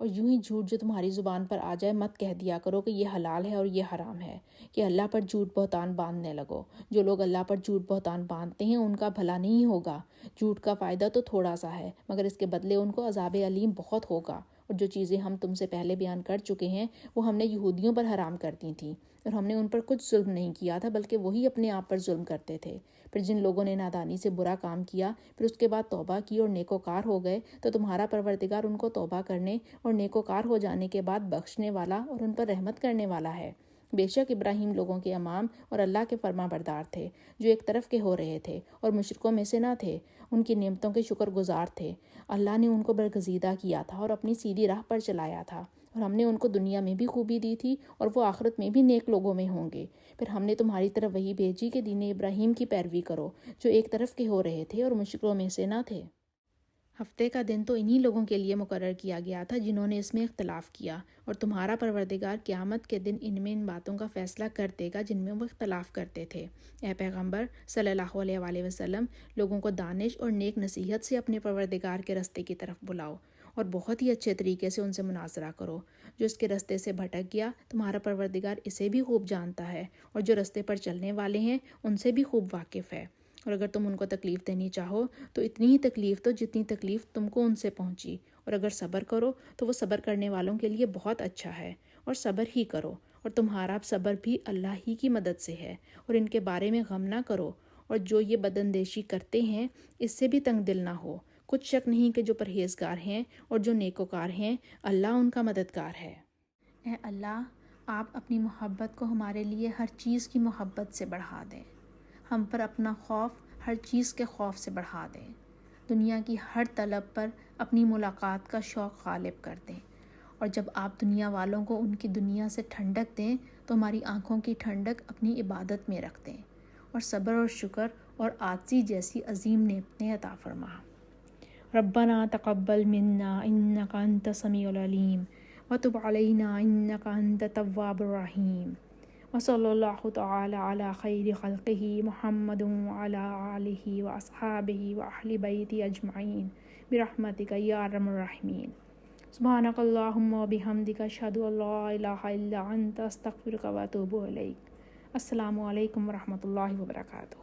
Speaker 1: اور یوں ہی جھوٹ جو تمہاری زبان پر آ جائے مت کہہ دیا کرو کہ یہ حلال ہے اور یہ حرام ہے، کہ اللہ پر جھوٹ بہتان باندھنے لگو۔ جو لوگ اللہ پر جھوٹ بہتان باندھتے ہیں ان کا بھلا نہیں ہوگا۔ جھوٹ کا فائدہ تو تھوڑا سا ہے مگر اس کے بدلے ان کو عذاب علیم بہت ہوگا۔ اور جو چیزیں ہم تم سے پہلے بیان کر چکے ہیں وہ ہم نے یہودیوں پر حرام کر دی تھیں، اور ہم نے ان پر کچھ ظلم نہیں کیا تھا بلکہ وہی اپنے آپ پر ظلم کرتے تھے۔ پھر جن لوگوں نے نادانی سے برا کام کیا پھر اس کے بعد توبہ کی اور نیکوکار ہو گئے تو تمہارا پروردگار ان کو توبہ کرنے اور نیکوکار ہو جانے کے بعد بخشنے والا اور ان پر رحمت کرنے والا ہے۔ بے شک ابراہیم لوگوں کے امام اور اللہ کے فرما بردار تھے، جو ایک طرف کے ہو رہے تھے اور مشرکوں میں سے نہ تھے، ان کی نعمتوں کے شکر گزار تھے۔ اللہ نے ان کو برگزیدہ کیا تھا اور اپنی سیدھی راہ پر چلایا تھا، اور ہم نے ان کو دنیا میں بھی خوبی دی تھی اور وہ آخرت میں بھی نیک لوگوں میں ہوں گے۔ پھر ہم نے تمہاری طرف وہی بھیجی کہ دین ابراہیم کی پیروی کرو، جو ایک طرف کے ہو رہے تھے اور مشرکوں میں سے نہ تھے۔ ہفتے کا دن تو انہی لوگوں کے لیے مقرر کیا گیا تھا جنہوں نے اس میں اختلاف کیا، اور تمہارا پروردگار قیامت کے دن ان میں ان باتوں کا فیصلہ کر دے گا جن میں وہ اختلاف کرتے تھے۔ اے پیغمبر صلی اللہ علیہ وآلہ وسلم، لوگوں کو دانش اور نیک نصیحت سے اپنے پروردگار کے رستے کی طرف بلاؤ، اور بہت ہی اچھے طریقے سے ان سے مناظرہ کرو۔ جو اس کے رستے سے بھٹک گیا تمہارا پروردگار اسے بھی خوب جانتا ہے، اور جو رستے پر چلنے والے ہیں ان سے بھی خوب واقف ہے۔ اور اگر تم ان کو تکلیف دینی چاہو تو اتنی ہی تکلیف دو جتنی تکلیف تم کو ان سے پہنچی، اور اگر صبر کرو تو وہ صبر کرنے والوں کے لیے بہت اچھا ہے۔ اور صبر ہی کرو، اور تمہارا صبر بھی اللہ ہی کی مدد سے ہے، اور ان کے بارے میں غم نہ کرو، اور جو یہ بداندیشی کرتے ہیں اس سے بھی تنگ دل نہ ہو۔ کچھ شک نہیں کہ جو پرہیزگار ہیں اور جو نیکوکار ہیں اللہ ان کا مددگار ہے۔ اے اللہ، آپ اپنی محبت کو ہمارے لیے ہر چیز کی محبت سے بڑھا دیں، ہم پر اپنا خوف ہر چیز کے خوف سے بڑھا دیں، دنیا کی ہر طلب پر اپنی ملاقات کا شوق غالب کر دیں، اور جب آپ دنیا والوں کو ان کی دنیا سے ٹھنڈک دیں تو ہماری آنکھوں کی ٹھنڈک اپنی عبادت میں رکھ دیں، اور صبر اور شکر اور عاجزی جیسی عظیم نعمتیں عطا فرما۔ ربنا تقبل منا انک انت السمیع العلیم وتب علینا انک انت التواب الرحیم، وصلی اللہ تعالی علی خیر خلقہ محمد وعلی آلہ واصحابہ واہل بیتہ اجمعین برحمتک یا ارحم الراحمین۔ سبحانک اللہم وبحمدک اشہد ان لا الہ الا انت استغفرک واتوب الیک۔ السلام علیکم ورحمۃ اللہ وبرکاتہ۔